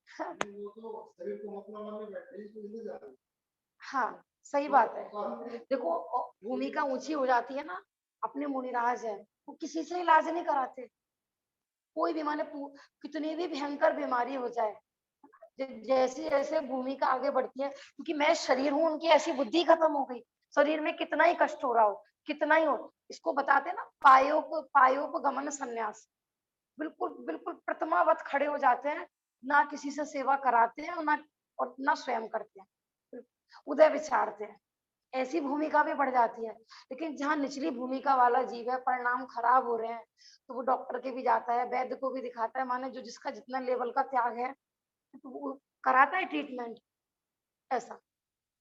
Speaker 4: वो तो शरीर को मतलब में बैठे ही इसलिए जा रहे हैं।
Speaker 1: हाँ, सही बात है। देखो भूमिका ऊंची हो जाती है ना, अपने मुनिराज है, वो किसी से इलाज नहीं कराते, कोई भी माने कितनी भी भयंकर बीमारी हो जाए, जैसे जैसे भूमिका आगे बढ़ती है, क्योंकि मैं शरीर हूं, उनकी ऐसी बुद्धि खत्म हो गई, शरीर में कितना ही कष्ट हो रहा हो, कितना ही हो, इसको बताते हैं ना पायोपगमन संन्यास। बिल्कुल बिल्कुल प्रतिमावत खड़े हो जाते हैं, ना किसी से सेवा कराते हैं और ना स्वयं करते हैं, उदय विचारते हैं, ऐसी भूमिका भी बढ़ जाती है। लेकिन जहाँ निचली भूमिका वाला जीव है, परिणाम खराब हो रहे हैं, तो वो डॉक्टर के भी जाता है, वैद्य को भी दिखाता है, माने जो जिसका जितना लेवल का त्याग है तो वो कराता है ट्रीटमेंट, ऐसा।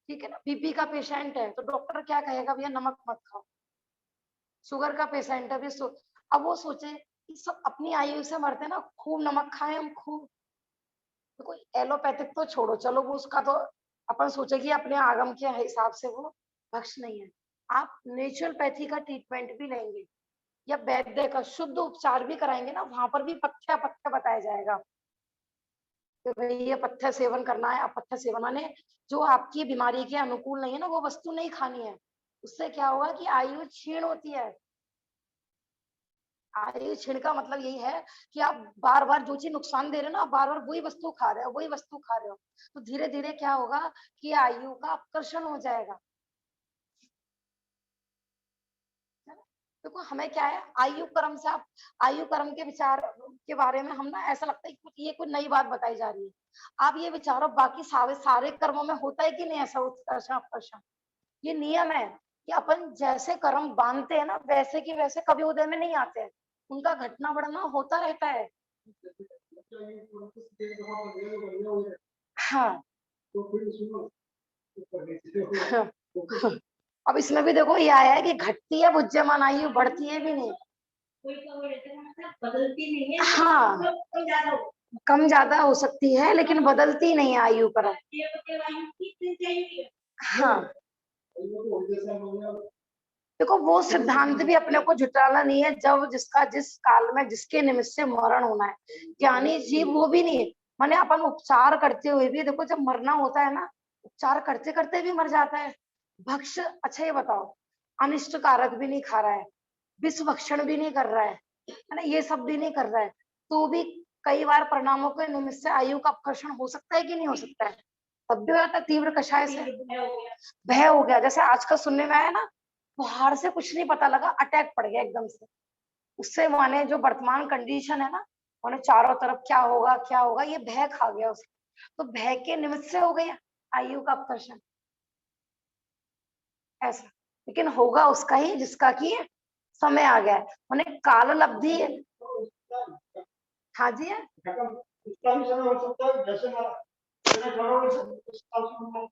Speaker 1: ठीक है ना। बीपी का पेशेंट है तो डॉक्टर क्या कहेगा, भैया नमक मत खाओ। शुगर का पेशेंट है भी अब वो सोचे कि सब अपनी आयु से मरते हैं ना, खूब नमक खाएं हम खूब। तो कोई एलोपैथिक तो छोड़ो, चलो वो उसका तो अपन सोचे कि अपने आगम के हिसाब से वो भक्ष नहीं है। आप नेचुरोपैथी का ट्रीटमेंट भी लेंगे या वैद्य का शुद्ध उपचार भी कराएंगे ना, वहां पर भी पथ्य पथ्य बताया जाएगा कि भाई ये पथ्य सेवन करना है। अब पथ्य सेवन माने जो आपकी बीमारी के अनुकूल नहीं है ना, वो वस्तु नहीं खानी है। उससे क्या होगा कि आयु क्षीण होती है। आयु क्षीण का मतलब यही है कि आप बार बार जो चीज नुकसान दे रहे हो ना, बार बार वही वस्तु खा रहे हो, वही वस्तु खा रहे हो, तो धीरे धीरे क्या होगा कि आयु का अपकर्षण हो जाएगा। देखो हमें क्या है, आयु कर्म से आप आयु कर्म के विचार के बारे में हम ना ऐसा लगता है कि ये कोई नई बात बताई जा रही है। आप ये विचारो बाकी सारे सारे कर्मों में होता है कि नहीं ऐसा उत्कर्षण अपकर्षण। ये नियम है कि अपन जैसे कर्म बांधते हैं ना, वैसे की वैसे कभी उदय में नहीं आते हैं, उनका घटना बढ़ना होता रहता है।
Speaker 4: अच्छा ये तुरंत से एक दफा बन गया तो बढ़िया हो जाए।
Speaker 1: हाँ।
Speaker 4: तो फिर सुनो ऊपर नीचे हो
Speaker 1: हाँ। अब इसमें भी देखो ये आया है कि घटती है बुद्धिमान आयु, बढ़ती है भी नहीं।
Speaker 5: कोई बदलती नहीं है।
Speaker 1: हाँ, कम ज्यादा हो सकती है लेकिन बदलती नहीं है आयु पर। हाँ देखो वो सिद्धांत भी अपने को झुटलाना नहीं है, जब जिसका जिस काल में जिसके निमित्त से मरण होना है। ज्ञानी जीव वो भी नहीं है, माने अपन उपचार करते हुए भी देखो जब मरना होता है ना, उपचार करते करते भी मर जाता है। भक्ष, अच्छा ये बताओ, अनिष्ट कारक भी नहीं खा रहा है, विष भक्षण भी नहीं कर रहा है ना, ये सब भी नहीं कर रहा है, तो भी कई बार परिणामों के निमित्त से आयु का अपकर्षण हो सकता है कि नहीं हो सकता है? तब भी हो जाता है तीव्र कषाय से, भय हो गया। जैसे आजकल सुनने में आया ना, बाहर से कुछ नहीं पता लगा, अटैक पड़ गया एकदम से, उससे माने जो वर्तमान कंडीशन है ना, माने चारों तरफ क्या होगा, ये भय खा गया उसको, तो भय के निमित्त से हो गया आयु का अपकर्षण ऐसा। लेकिन होगा उसका ही जिसका कि समय आ गया है, माने काल लब्धि। हाँ जी है,
Speaker 4: उसका भी समय हो सकता है, जैसे मैंने खड़ा हो सकता है।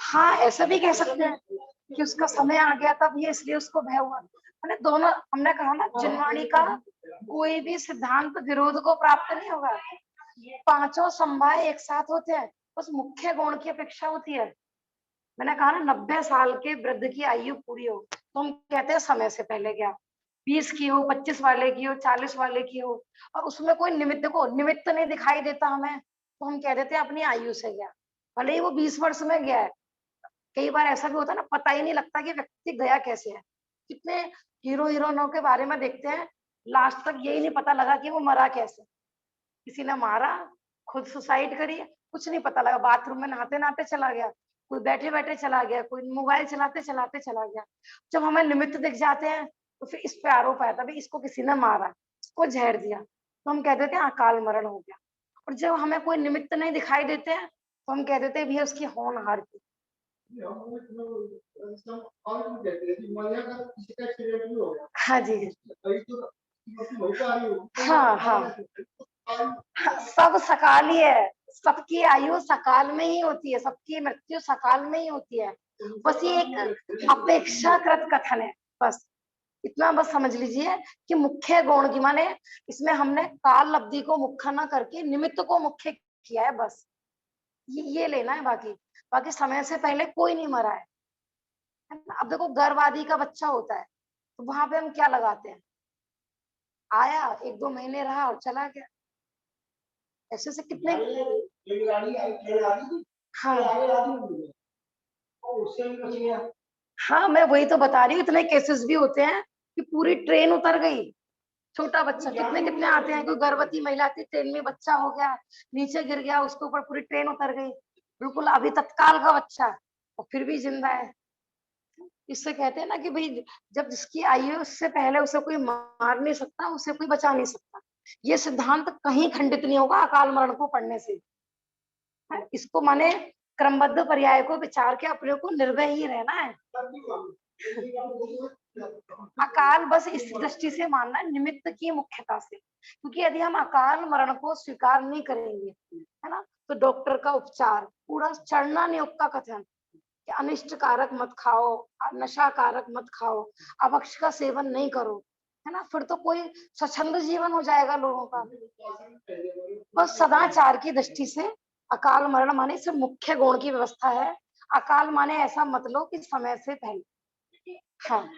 Speaker 1: हाँ ऐसा भी कह सकते हैं कि उसका समय आ गया तब ये इसलिए उसको भय हुआ। मैंने दोनों, हमने कहा ना जिनवाणी का कोई भी सिद्धांत विरोध को प्राप्त नहीं होगा, पांचों समवाय एक साथ होते हैं, बस मुख्य गुण की अपेक्षा होती है। मैंने कहा ना 90 साल के वृद्ध की आयु पूरी हो तो हम कहते हैं समय से पहले गया, 20 की हो, 25 वाले की हो, 40 वाले की हो, और उसमें कोई निमित्त को निमित्त नहीं दिखाई देता हमें, तो हम कह देते हैं अपनी आयु से गया, भले ही वो 20 वर्ष में गया है। कई बार ऐसा भी होता है ना, पता ही नहीं लगता कि व्यक्ति गया कैसे है। कितने हीरो हीरोइनों के बारे में देखते हैं, लास्ट तक यही नहीं पता लगा कि वो मरा कैसे, किसी ने मारा, खुद सुसाइड करी, कुछ नहीं पता लगा, बाथरूम में नहाते नहाते चला गया, कोई बैठे बैठे चला गया, कोई मोबाइल चलाते चलाते चला गया। जब हमें निमित्त दिख जाते हैं तो फिर इस पे आरोप आया था भाई इसको किसी ने मारा, इसको जहर दिया, तो हम कह देते हैं अकाल मरण हो गया। और जब हमें कोई निमित्त नहीं दिखाई देते हैं तो हम कह देते हैं भैया उसकी होनहार थी। हाँ जी, हाँ हाँ, सब सकाल ही है, सबकी आयु सकाल में ही होती है, सबकी मृत्यु सकाल में ही होती है, बस ये एक अपेक्षाकृत कथन है, बस इतना बस समझ लीजिए कि मुख्य गुण की माने इसमें हमने काल अवधि को मुख्य ना करके निमित्त को मुख्य किया है, बस ये लेना है। बाकी बाकी समय से पहले कोई नहीं मरा है ना? अब देखो गर्भवादी का बच्चा होता है तो वहां पे हम क्या लगाते हैं, आया 1-2 महीने रहा और चला गया, ऐसे से कितने। हाँ हाँ, मैं वही तो बता रही हूँ, इतने केसेस भी होते हैं कि पूरी ट्रेन उतर गई, छोटा बच्चा, कितने कितने आते हैं, कोई गर्भवती महिला थी, ट्रेन में बच्चा हो गया, नीचे गिर गया, उसके ऊपर पूरी ट्रेन उतर गई, बिल्कुल अभी तत्काल का बच्चा और फिर भी जिंदा है। इससे कहते हैं ना कि भाई जब जिसकी आयु है उससे पहले उसे कोई मार नहीं सकता, उसे कोई बचा नहीं सकता। ये सिद्धांत कहीं खंडित नहीं होगा अकाल मरण को पढ़ने से। इसको माने क्रमबद्ध पर्याय को विचार के अपने को निर्भय ही रहना है। अकाल बस इस दृष्टि से मानना है, निमित्त की मुख्यता से, क्योंकि यदि हम अकाल मरण को स्वीकार नहीं करेंगे, है ना, तो डॉक्टर का उपचार पूरा चढ़ना नियोग का कथन कि अनिष्ट कारक मत खाओ, नशा कारक मत खाओ, अभक्ष का सेवन नहीं करो, है ना, फिर तो कोई स्वच्छंद जीवन हो जाएगा लोगों का। बस सदाचार की दृष्टि से अकाल मरण माने सिर्फ मुख्य गुण की व्यवस्था है, अकाल माने ऐसा मत लो कि समय से पहले। हाँ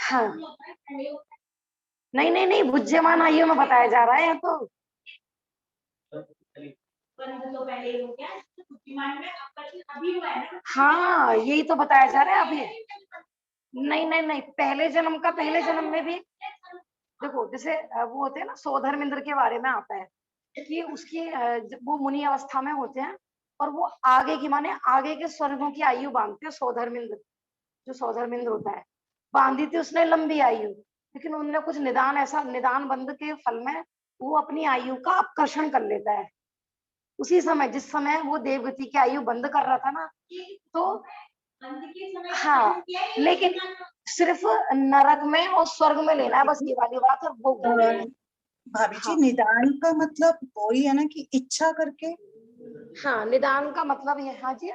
Speaker 1: हाँ, नहीं नहीं नहीं, भुज्यमान आयु में बताया जा रहा है यहाँ तो। हाँ यही तो बताया जा रहा है अभी। नहीं नहीं नहीं, पहले जन्म का पहले जन्म में भी देखो, जैसे वो होते हैं ना, सौधर्मेंद्र के बारे में आता है कि उसकी वो मुनि अवस्था में होते हैं और वो आगे की माने आगे के स्वर्गों की आयु बांधते हैं। सौधर्मेंद्र, जो सौधर्मेंद्र होता है, बांधी थी उसने लंबी आयु, लेकिन उनने कुछ निदान, ऐसा निदान बंद के फल में वो अपनी आयु का अपकर्षण कर लेता है। उसी समय जिस समय वो देवगति की आयु बंद कर रहा था ना, तो हाँ, लेकिन सिर्फ नरक में और स्वर्ग में लेना है, बस ये वाली बात। और वो
Speaker 3: भाभी जी
Speaker 1: हाँ,
Speaker 3: निदान का मतलब वही है ना कि इच्छा करके।
Speaker 1: हाँ निदान का मतलब ये, हाँ जी,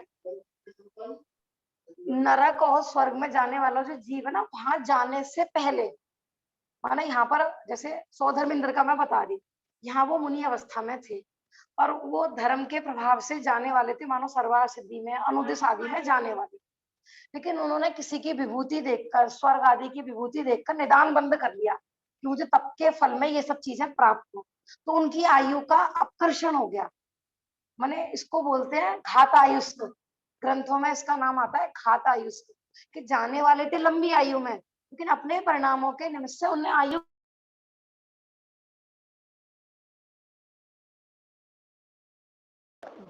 Speaker 1: नरक और स्वर्ग में जाने वाला जो जीव है ना, वहां जाने से पहले, माना यहाँ पर जैसे सौधर्मिंद्र का मैं बता रही, यहाँ वो मुनि अवस्था में थे और वो धर्म के प्रभाव से जाने वाले थे, मानो सर्वार सिद्धि में, अनुदिश आदि में जाने वाले। लेकिन उन्होंने किसी की विभूति देखकर, स्वर्ग आदि की विभूति देखकर निदान बंद कर लिया कि मुझे तप के फल में ये सब चीजें प्राप्त हो, तो उनकी आयु का अपकर्षण हो गया। माने इसको बोलते हैं घात आयुष्क, ग्रंथों में इसका नाम आता है घात आयुष्क, कि जाने वाले थे लंबी आयु में, लेकिन अपने परिणामों के निमित्त से उन्हें आयु,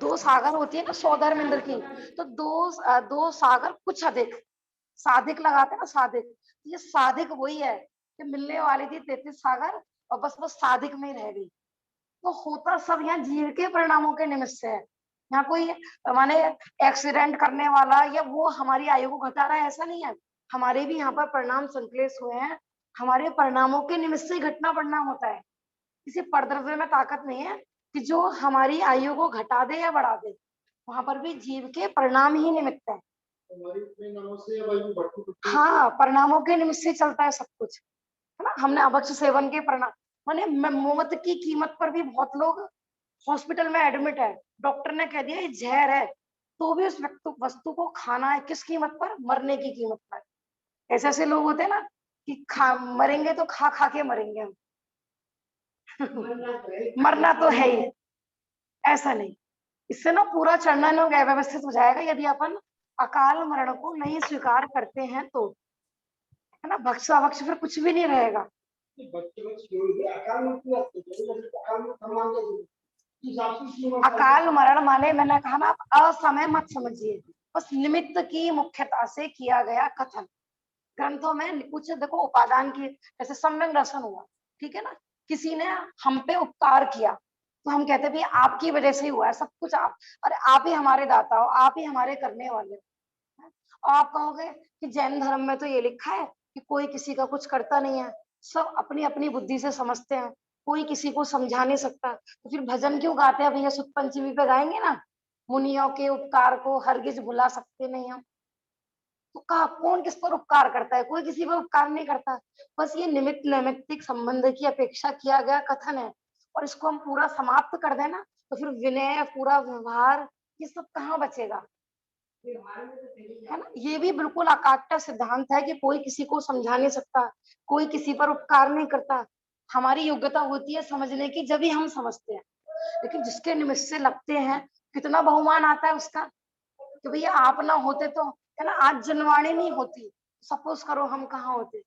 Speaker 1: दो सागर होती है ना सौधर्मिंद्र की, तो दो सागर कुछ अधिक, साधिक लगाते हैं ना साधिक, ये साधिक वही है कि मिलने वाली थी 33 सागर और बस वो साधिक में ही रह गई। तो होता सब यहाँ जीव के परिणामों के निमित्त से है। यहाँ कोई माने एक्सीडेंट करने वाला या वो हमारी आयु को घटा रहा है ऐसा नहीं है, हमारे भी यहाँ पर परिणाम संकलेश हुए हैं, हमारे परिणामों के निमित्त से घटना परिणाम होता है। किसी परद्रव्य में ताकत नहीं है कि जो हमारी आयु को घटा दे या बढ़ा दे, वहां पर भी जीव के परिणाम ही निमित्त है। हाँ, परिणामों के निमित्त से चलता है सब कुछ, है ना। हमने अभक्ष सेवन के परिणाम, माने मौत की कीमत पर भी बहुत लोग हॉस्पिटल में एडमिट है, डॉक्टर ने कह दिया ये जहर है, तो भी उस वस्तु को खाना है, किस कीमत पर? मरने की कीमत पर। ऐसे ऐसे लोग होते हैं ना कि मरेंगे तो खा खा के मरेंगे हम मरना तो है ही, ऐसा नहीं। इससे ना पूरा चरणन व्यवस्थित हो जाएगा यदि अपन अकाल मरण को नहीं स्वीकार करते हैं तो, है ना। भक्ष अभक्ष फिर कुछ भी नहीं रहेगा। अकाल मरण माने मैंने कहा ना, आप असमय मत समझिए, बस निमित्त की मुख्यता से किया गया कथन। ग्रंथों में कुछ देखो उपादान की, जैसे सम्यक दर्शन हुआ, ठीक है ना, किसी ने हम पे उपकार किया तो हम कहते भी आपकी वजह से ही हुआ है सब कुछ, आप, अरे आप ही हमारे दाता हो, आप ही हमारे करने वाले हो। और आप कहोगे कि जैन धर्म में तो ये लिखा है कि कोई किसी का कुछ करता नहीं है, सब अपनी अपनी बुद्धि से समझते हैं, कोई किसी को समझा नहीं सकता, तो फिर भजन क्यों गाते हैं भैया? सुत पंचमी पे गाएंगे ना, मुनियों के उपकार को हरगिज भुला सकते नहीं हम। तो कहा कौन किस पर उपकार करता है? कोई किसी पर उपकार नहीं करता, बस ये निमित्त नैमित्तिक संबंध की अपेक्षा किया गया कथन है। और इसको हम पूरा समाप्त कर देना तो फिर विनय, पूरा व्यवहार, ये सब कहाँ बचेगा, है ना। ये भी बिल्कुल अकाट्य सिद्धांत है कि कोई किसी को समझा नहीं सकता, कोई किसी पर उपकार नहीं करता। हमारी योग्यता होती है समझने की, जब ही हम समझते हैं, लेकिन जिसके निमित्त से लगते हैं कितना बहुमान आता है उसका, कि भैया आप ना होते तो, है ना, आज जनवाणी नहीं होती, सपोज करो हम कहाँ होते,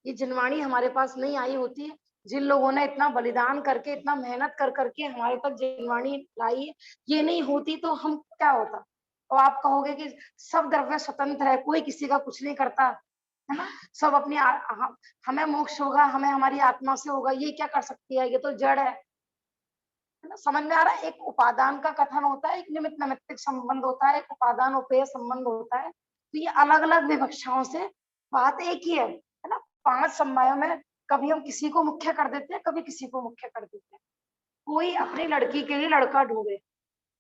Speaker 1: ये जनवाणी हमारे पास नहीं आई होती, जिन लोगों ने इतना बलिदान करके, इतना मेहनत कर करके हमारे तक जनवाणी लाई, ये नहीं होती तो हम क्या होता। और आप कहोगे कि सब द्रव्य स्वतंत्र है, कोई किसी का कुछ नहीं करता, है ना, सब अपनी हमें मोक्ष होगा, हमें हमारी आत्मा से होगा, ये क्या कर सकती है, ये तो जड़ है ना। समझ में आ रहा है? एक उपादान का कथन होता है, एक निमित्त नैमित्तिक संबंध होता है, एक उपादान उपेय संबंध होता है, तो ये अलग अलग विवक्षाओं से बात एक ही है ना। 5 समवायों में कभी हम किसी को मुख्य कर देते हैं, कभी किसी को मुख्य कर देते हैं। कोई अपनी लड़की के लिए लड़का ढूंढे,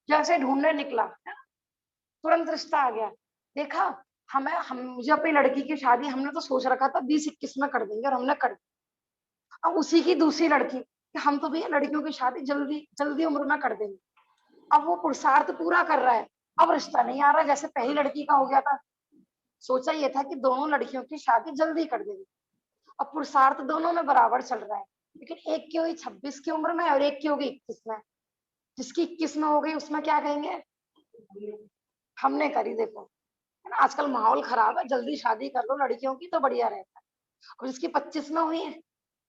Speaker 1: जैसे ढूंढने निकला तुरंत रिश्ता आ गया, देखा हम मुझे अपनी लड़की की शादी हमने तो सोच रखा था 20-21 में कर देंगे, और हमने कर दी। अब उसी की दूसरी लड़की कि हम तो भैया लड़कियों की शादी जल्दी जल्दी उम्र में कर देंगे, अब वो पुरुषार्थ पूरा कर रहा है, अब रिश्ता नहीं आ रहा जैसे पहली लड़की का हो गया था। सोचा ये था कि दोनों लड़कियों की शादी जल्दी कर देंगे, अब पुरुषार्थ दोनों में बराबर चल रहा है, लेकिन एक की हुई 26 की उम्र में और एक की होगी 21 में। जिसकी 21 में हो गई उसमें क्या कहेंगे, हमने करी, देखो, है ना। आजकल माहौल खराब है, जल्दी शादी कर लो लड़कियों की तो बढ़िया रहता है। और जिसकी 25 में हुई है,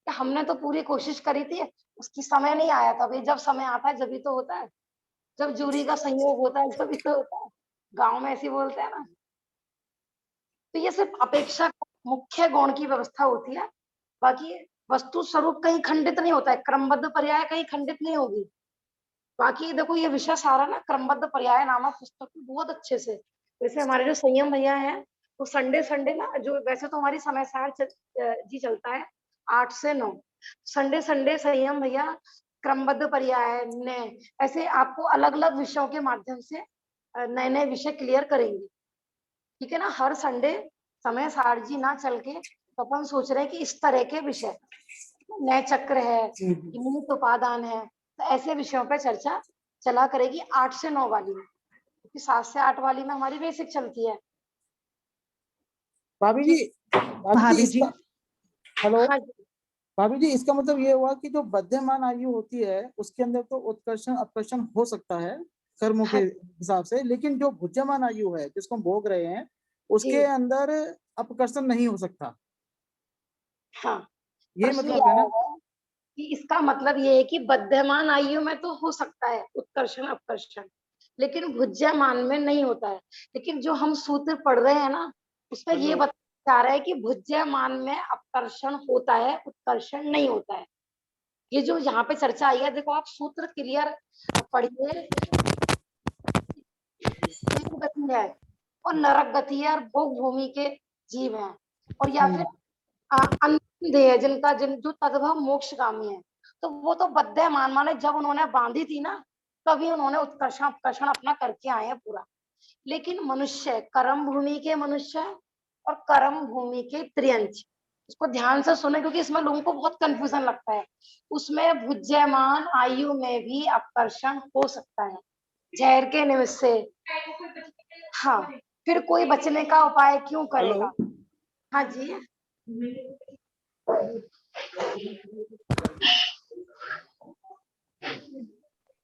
Speaker 1: हमने तो पूरी कोशिश करी थी, उसकी समय नहीं आया था। भाई जब समय आता है जब तो होता है, जब जूरी का संयोग होता है जब तो होता है, गांव में ऐसे बोलते हैं ना। तो ये सिर्फ अपेक्षा मुख्य गुण की व्यवस्था होती है, बाकी वस्तु स्वरूप कहीं खंडित नहीं होता है, क्रमबद्ध पर्याय कहीं खंडित नहीं होगी। बाकी देखो ये विषय सारा ना क्रमबद्ध पर्याय नामक पुस्तक में बहुत अच्छे से, वैसे हमारे जो संयम भैया हैं तो संडे संडे ना, जो वैसे तो हमारी समय सार जी चलता है 8 से 9, संडे संडे संयम भैया क्रमबद्ध पर्याय ने ऐसे आपको अलग अलग विषयों के माध्यम से नए नए विषय क्लियर करेंगे, ठीक है ना। हर संडे समय सारजी ना चल के तो अपन सोच रहे हैं कि इस तरह के विषय, नए चक्र है, निमित्त उपादान है, तो ऐसे विषयों पर चर्चा चला करेगी 8 से 9 वाली में, क्योंकि 7 से 8 वाली में हमारी बेसिक चलती है।
Speaker 5: भाभी जी,
Speaker 3: भाभी जी
Speaker 5: इसका हेलो
Speaker 1: हाँ जी,
Speaker 5: भाभी जी, इसका मतलब ये हुआ कि जो बद्धमान आयु होती है उसके अंदर तो उत्कर्षण अपकर्षण हो सकता है कर्मों के
Speaker 1: हाँ
Speaker 5: हिसाब से, लेकिन जो भुज्यमान आयु है जिसको हम भोग रहे हैं
Speaker 1: जी,
Speaker 5: उसके अंदर अपकर्षण नहीं हो सकता,
Speaker 1: हाँ।
Speaker 5: ये
Speaker 1: प्रश्न ये
Speaker 5: मतलब है
Speaker 1: आया
Speaker 5: ना।
Speaker 1: है कि इसका मतलब ये है कि बद्धमान आयु में तो हो सकता है उत्कर्षण अपकर्षण, लेकिन भुज्यमान में नहीं होता है। लेकिन जो हम सूत्र पढ़ रहे हैं ना, उसमें ये बता रहा है कि भुज्यमान में अपकर्षण होता है, उत्कर्षण नहीं होता है। ये जो यहाँ पे चर्चा आई है, देखो आप सूत्र क्लियर पढ़िए। देव गति है और नरक गति है और भोग भूमि के जीव हैं, और या फिर अंधे है जिनका जो तद्भव मोक्षगामी है, तो वो तो बद्धमान माने जब उन्होंने बांधी थी ना, तभी उन्होंने उत्कर्षण अपकर्षण अपना करके आए हैं पूरा। लेकिन मनुष्य कर्म भूमि के मनुष्य और कर्म भूमि के त्रियंच, इसको ध्यान से सुने क्योंकि इसमें लोगों को बहुत कंफ्यूजन लगता है। उसमें भुज्यमान आयु में भी अपकर्षण हो सकता है जहर के निमित्त से। हाँ, फिर कोई बचने का उपाय क्यों करेगा। हाँ जी,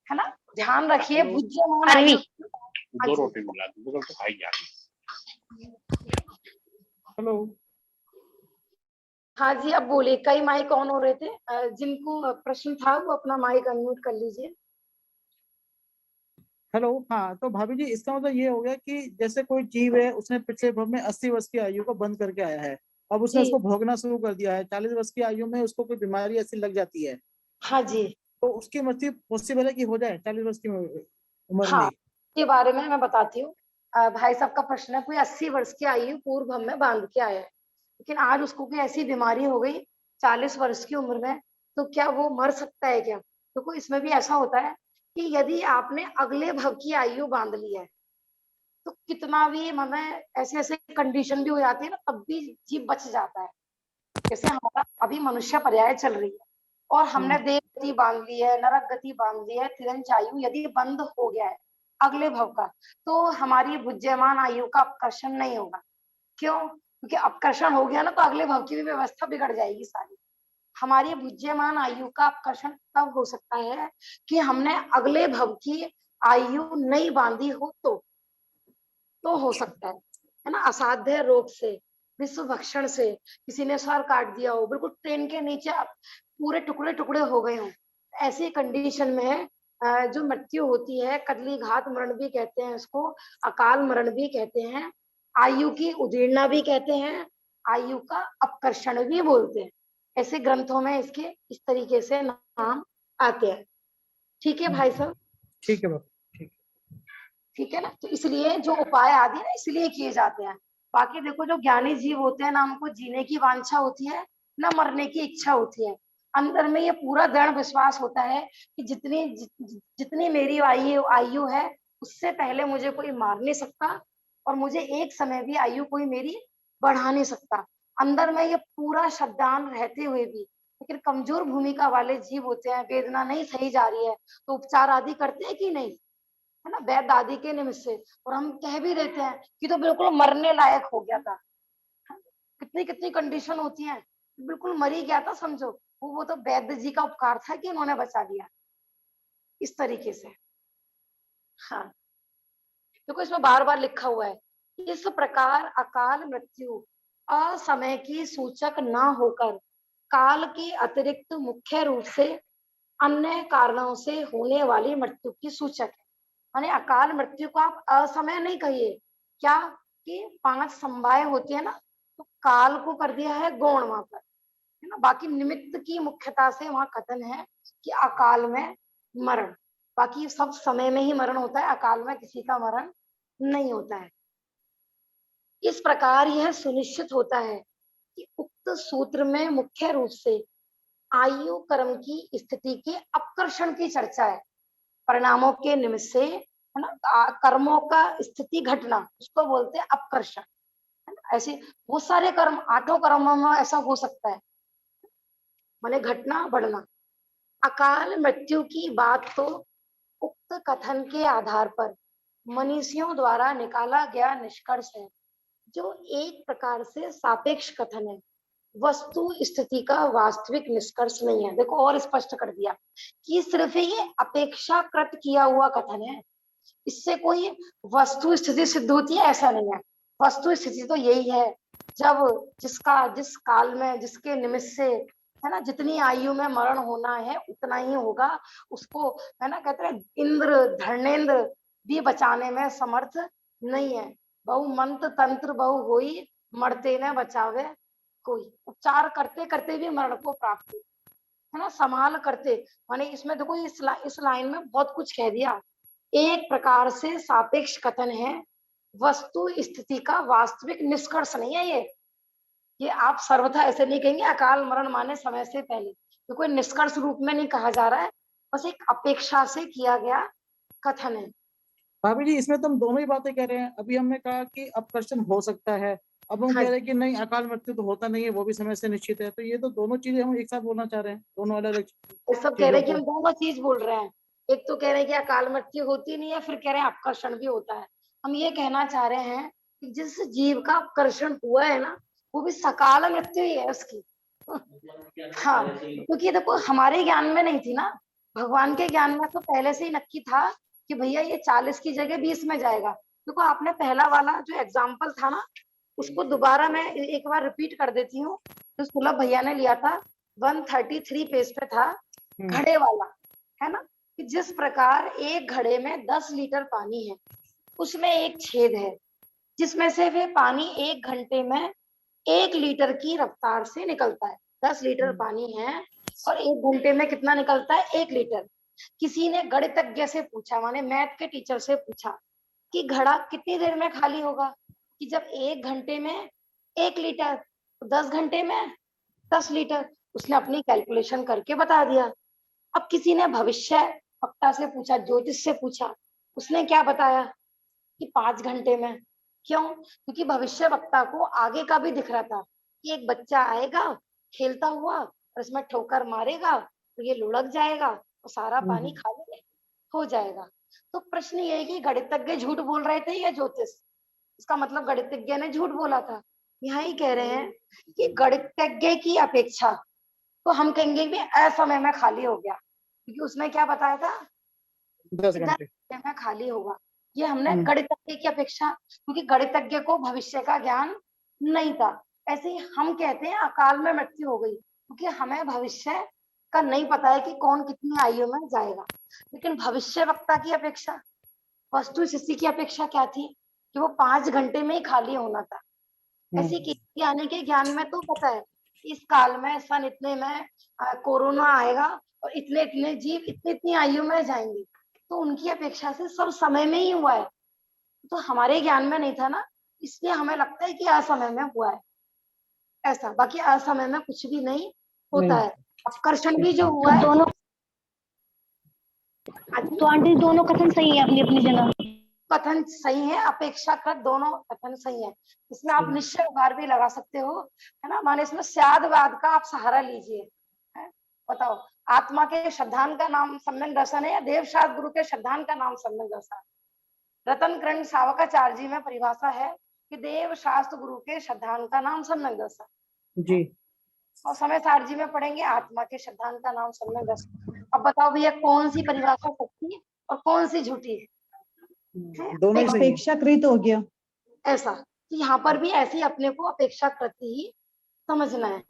Speaker 1: है ना, ध्यान रखिए भुज्यमान आयु। हाँ
Speaker 6: दो
Speaker 1: जी,
Speaker 6: रोटी मिला दो तो खाई जा
Speaker 5: हेलो
Speaker 1: हाँ जी, अब बोलिए। कई माइक ऑन हो रहे थे, जिनको प्रश्न था वो अपना माइक अनम्यूट कर लीजिए।
Speaker 5: हेलो, हाँ तो भाभी जी, इसका मतलब ये हो गया कि जैसे कोई जीव है, उसने पिछले भव में 80 वर्ष की आयु को बंद करके आया है, अब उसने
Speaker 1: जी,
Speaker 5: उसको भोगना शुरू कर दिया है, 40 वर्ष की आयु में उसको कोई बीमारी ऐसी लग जाती है,
Speaker 1: हाँ जी,
Speaker 5: तो उसकी मृत्यु पॉसिबल है कि हो जाए 40 वर्ष की उम्र में
Speaker 1: हाँ,
Speaker 5: ही?
Speaker 1: के बारे में मैं बताती हूँ। भाई साहब का प्रश्न है, कोई 80 वर्ष की आयु पूर्व हम में बांध के आया है, लेकिन आज उसको कोई ऐसी बीमारी हो गई 40 वर्ष की उम्र में, तो क्या वो मर सकता है क्या। देखो इसमें भी ऐसा होता है कि यदि आपने अगले भव की आयु बांध ली है, तो कितना भी हमें ऐसे ऐसे कंडीशन भी हो जाती है ना, तब भी जीव बच जाता है। जैसे हमारा अभी मनुष्य पर्याय चल रही है और हमने देव गति बांध ली है, नरक गति बांध ली है, तिरंच आयु यदि बंद हो गया है अगले भव का, तो हमारी भुज्यमान आयु का अपकर्षण नहीं होगा। क्यों, क्योंकि अपकर्षण हो गया ना, तो अगले भव की भी व्यवस्था बिगड़ जाएगी सारी। हमारी भुज्यमान आयु का अपकर्षण तब हो सकता है कि हमने अगले भव की आयु नहीं बांधी हो, तो हो सकता है ना। असाध्य रोग से, विश्व भक्षण से, किसी ने सर काट दिया हो, बिल्कुल ट्रेन के नीचे पूरे टुकड़े टुकड़े हो गए हो, ऐसी कंडीशन में जो मृत्यु होती है, कदली घात मरण भी कहते हैं इसको, अकाल मरण भी कहते हैं, आयु की उदीर्णा भी कहते हैं, आयु का अपकर्षण भी बोलते हैं। ऐसे ग्रंथों में इसके इस तरीके से नाम आते हैं। ठीक है भाई साहब,
Speaker 5: ठीक है बाबा, ठीक
Speaker 1: ठीक है ना। तो इसलिए जो उपाय आदि ना इसलिए किए जाते हैं। बाकी देखो जो ज्ञानी जीव होते हैं ना, उनको जीने की वांछा होती है, ना मरने की इच्छा होती है। अंदर में ये पूरा दृढ़ विश्वास होता है कि जितनी मेरी आयु आयु है, उससे पहले मुझे कोई मार नहीं सकता, और मुझे एक समय भी आयु कोई मेरी बढ़ा नहीं सकता। अंदर में ये पूरा शब्दान रहते हुए भी, लेकिन कमजोर भूमिका वाले जीव होते हैं, वेदना नहीं सही जा रही है तो उपचार आदि करते हैं कि नहीं, है ना, वैद्य आदि के निमित्त से। और हम कह भी देते हैं कि तो बिल्कुल मरने लायक हो गया था। कितनी कितनी कंडीशन होती है, बिल्कुल मर ही गया था समझो, वो तो वैद्य जी का उपकार था कि उन्होंने बचा दिया, इस तरीके से। हाँ, देखो इसमें बार बार लिखा हुआ है, इस प्रकार अकाल मृत्यु असमय की सूचक ना होकर काल के अतिरिक्त मुख्य रूप से अन्य कारणों से होने वाली मृत्यु की सूचक है। माने अकाल मृत्यु को आप असमय नहीं कहिए, क्या कि 5 संभाय होती है ना, तो काल को कर दिया है गौण वहां पर, है ना। बाकी निमित्त की मुख्यता से वहां कथन है कि अकाल में मरण, बाकी सब समय में ही मरण होता है, अकाल में किसी का मरण नहीं होता है। इस प्रकार यह सुनिश्चित होता है कि उक्त सूत्र में मुख्य रूप से आयु कर्म की स्थिति के अपकर्षण की चर्चा है, परिणामों के निमित्त से है ना, कर्मों का स्थिति घटना, उसको बोलते हैं अपकर्षण, है ना। ऐसे बहुत सारे कर्म, 8 कर्मों में ऐसा हो सकता है, माने घटना बढ़ना। अकाल मृत्यु की बात तो उक्त कथन के आधार पर मनीषियों द्वारा निकाला गया निष्कर्ष है, जो एक प्रकार से सापेक्ष कथन है, वस्तु स्थिति का वास्तविक निष्कर्ष नहीं है। देखो और स्पष्ट कर दिया कि सिर्फ ये अपेक्षाकृत किया हुआ कथन है, इससे कोई वस्तु स्थिति सिद्ध होती है ऐसा नहीं है। वस्तु स्थिति तो यही है, जब जिसका जिस काल में जिसके निमित्त से, है ना, जितनी आयु में मरण होना है उतना ही होगा, उसको, है ना, कहते हैं इंद्र धर्मेंद्र भी बचाने में समर्थ नहीं है। बहु मंत्र तंत्र बहु होई, मरते न बचावे कोई। उपचार करते करते भी मरण को प्राप्त हो, है ना, संभाल करते, माने इसमें देखो इस लाइन में बहुत कुछ कह दिया। एक प्रकार से सापेक्ष कथन है, वस्तु स्थिति का वास्तविक निष्कर्ष नहीं है ये आप सर्वथा ऐसे नहीं कहेंगे अकाल मरण माने समय से पहले, तो कोई निष्कर्ष रूप में नहीं कहा जा रहा है, बस एक अपेक्षा से किया गया कथन है।
Speaker 5: भाभी जी इसमें तो हम दोनों ही बातें कह रहे हैं। अभी हमने कहा कि अपकर्षण हो सकता है, अब हम
Speaker 1: हाँ
Speaker 5: कह रहे हैं कि नहीं अकाल मृत्यु तो होता नहीं है, वो भी समय से निश्चित है। तो ये तो दोनों चीजें हम एक साथ बोलना चाह रहे हैं, दोनों अलग अलग
Speaker 1: ये सब कह रहे
Speaker 5: चीजों
Speaker 1: हैं कि
Speaker 5: को।
Speaker 1: हम दोनों चीज बोल रहे हैं, एक तो कह रहे हैं कि अकाल मृत्यु होती नहीं है, फिर कह रहे हैं अपकर्षण भी होता है। हम ये कहना चाह रहे हैं कि जिस जीव का अपकर्षण हुआ है ना, वो भी सकाल मृत्यु ही है उसकी। हाँ, क्योंकि देखो हमारे ज्ञान में नहीं थी ना, भगवान के ज्ञान में तो पहले से ही नक्की था कि भैया ये 40 की जगह 20 में जाएगा। देखो आपने पहला वाला जो एग्जाम्पल था ना, उसको दोबारा मैं एक बार रिपीट कर देती हूँ, जो सुलभ भैया ने लिया था, 133 पेज पे था, घड़े वाला, है ना, कि जिस प्रकार एक घड़े में 10 लीटर पानी है, उसमें एक छेद है जिसमें से वे पानी 1 घंटे में 1 लीटर की रफ्तार से निकलता है। 10 लीटर पानी है और 1 घंटे में कितना निकलता है? 1 लीटर। किसी ने गणितज्ञ से पूछा, माने मैथ के टीचर से पूछा कि घड़ा कितनी देर में खाली होगा? कि जब 1 घंटे में 1 लीटर, तो 10 घंटे में 10 लीटर। उसने अपनी कैलकुलेशन करके बता दिया। अब किसी ने भविष्य वक्ता से पूछा, ज्योतिष से पूछा, उसने क्या बताया कि 5 घंटे में। क्यों? क्योंकि भविष्य वक्ता को आगे का भी दिख रहा था कि एक बच्चा आएगा खेलता हुआ और इसमें ठोकर मारेगा तो ये लुढ़क जाएगा और सारा पानी खाली हो जाएगा। तो प्रश्न ये है कि गणितज्ञ झूठ बोल रहे थे या ज्योतिष? इसका मतलब गणितज्ञ ने झूठ बोला था। यहाँ ही कह रहे हैं कि गणितज्ञ की अपेक्षा तो हम कहेंगे भी असमय में खाली हो गया, क्योंकि उसने क्या बताया था?
Speaker 5: 10
Speaker 1: 10
Speaker 5: घंटे।
Speaker 1: घंटे में खाली होगा। ये हमने गणितज्ञ की अपेक्षा, क्योंकि गणितज्ञ को भविष्य का ज्ञान नहीं था। ऐसे ही हम कहते हैं अकाल में मृत्यु हो गई, क्योंकि हमें भविष्य का नहीं पता है कि कौन कितनी आयु में जाएगा। लेकिन भविष्य वक्ता की अपेक्षा, वस्तु स्थिति की अपेक्षा क्या थी? कि वो 5 घंटे में ही खाली होना था। ऐसे की आने के ज्ञान में तो पता है इस काल में सन इतने में कोरोना आएगा और इतने इतने जीव इतनी इतनी आयु में जाएंगे, तो उनकी अपेक्षा से सब समय में ही हुआ है। तो हमारे ज्ञान में नहीं था ना, इसलिए हमें लगता है कि असमय में हुआ है ऐसा। बाकी असमय में कुछ भी नहीं होता है। अपकर्षण भी जो हुआ है
Speaker 6: दोनों, तो आंटी दोनों कथन सही है अपनी अपनी जगह।
Speaker 1: कथन सही है, अपेक्षाकृत दोनों कथन सही है। इसमें आप निश्चय भार भी लगा सकते हो, है ना, माने इसमें स्यादवाद का आप सहारा लीजिए। बताओ, आत्मा के श्रद्धान का नाम सम्यक दर्शन है या देवशास्त्र गुरु के श्रद्धान का नाम सम्यक दर्शन? रतन कर्ण सावकाचार्य जी में परिभाषा है कि देव शास्त्र गुरु के श्रद्धान का नाम सम्यक दर्शन
Speaker 5: जी।
Speaker 1: और समय सार जी में पढ़ेंगे आत्मा के श्रद्धान का नाम सम्यक दर्शन। अब बताओ भैया कौन सी परिभाषा सच्ची और कौन सी झूठी है?
Speaker 5: दोनों ही सही है।
Speaker 3: अपेक्षाकृत हो गया
Speaker 1: ऐसा कि यहाँ पर भी ऐसे ही अपने को अपेक्षाकृत ही समझना है,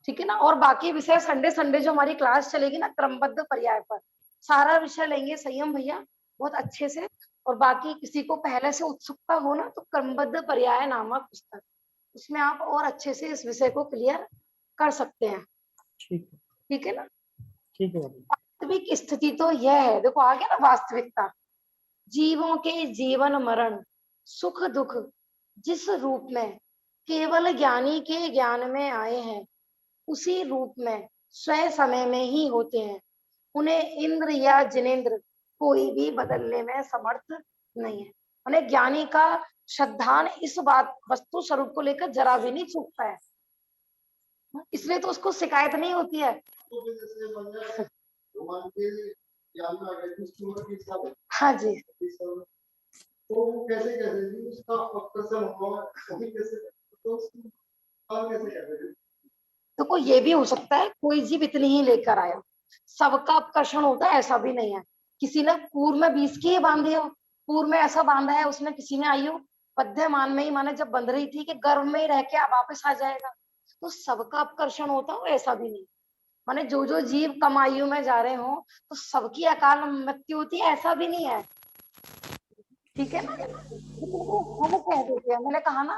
Speaker 1: ठीक है ना। और बाकी विषय संडे संडे जो हमारी क्लास चलेगी ना क्रमबद्ध पर्याय पर, सारा विषय लेंगे संयम भैया बहुत अच्छे से। और बाकी किसी को पहले से उत्सुकता हो ना, तो क्रमबद्ध पर्याय नामक पुस्तक, उसमें आप और अच्छे से इस विषय को क्लियर कर सकते हैं। ठीक है ना।
Speaker 5: ठीक है।
Speaker 1: वास्तविक स्थिति तो यह है, देखो आ गया ना वास्तविकता। जीवों के जीवन मरण सुख दुख जिस रूप में केवल ज्ञानी के ज्ञान में आए हैं, उसी रूप में स्वयं समय में ही होते हैं। उन्हें इंद्र या जिनेंद्र कोई भी बदलने में समर्थ नहीं है। माने ज्ञानी का श्रद्धान इस बात वस्तु स्वरूप को लेकर जरा भी नहीं चूकता है, इसलिए तो उसको शिकायत नहीं होती है।
Speaker 4: तो फिर जैसे मान लिया भगवान के ज्ञान में आ गए जिस उम्र की साल
Speaker 1: हाँ जी,
Speaker 4: तो वो कैसे कैसे जी उसका आकर्षण हुआ कभी कैसे तो उसको काम कैसे कैसे
Speaker 1: देखो ये भी हो सकता है कोई जीव इतनी ही लेकर आया, सबका आकर्षण होता है ऐसा भी नहीं है। किसी ने पूर्व में 20 की ही बांधी हो, पूर्व में ऐसा बांधा है उसने, किसी ने आयु मध्यमान में ही माने जब बंध रही थी कि गर्भ में ही रह के वापस आ जाएगा, तो सबका आकर्षण होता हो ऐसा भी नहीं। माने जो जो जीव कम आयु में जा रहे हो तो सबकी अकाल मृत्यु होती है ऐसा भी नहीं है, ठीक है ना। हम कह देते हैं, मैंने कहा ना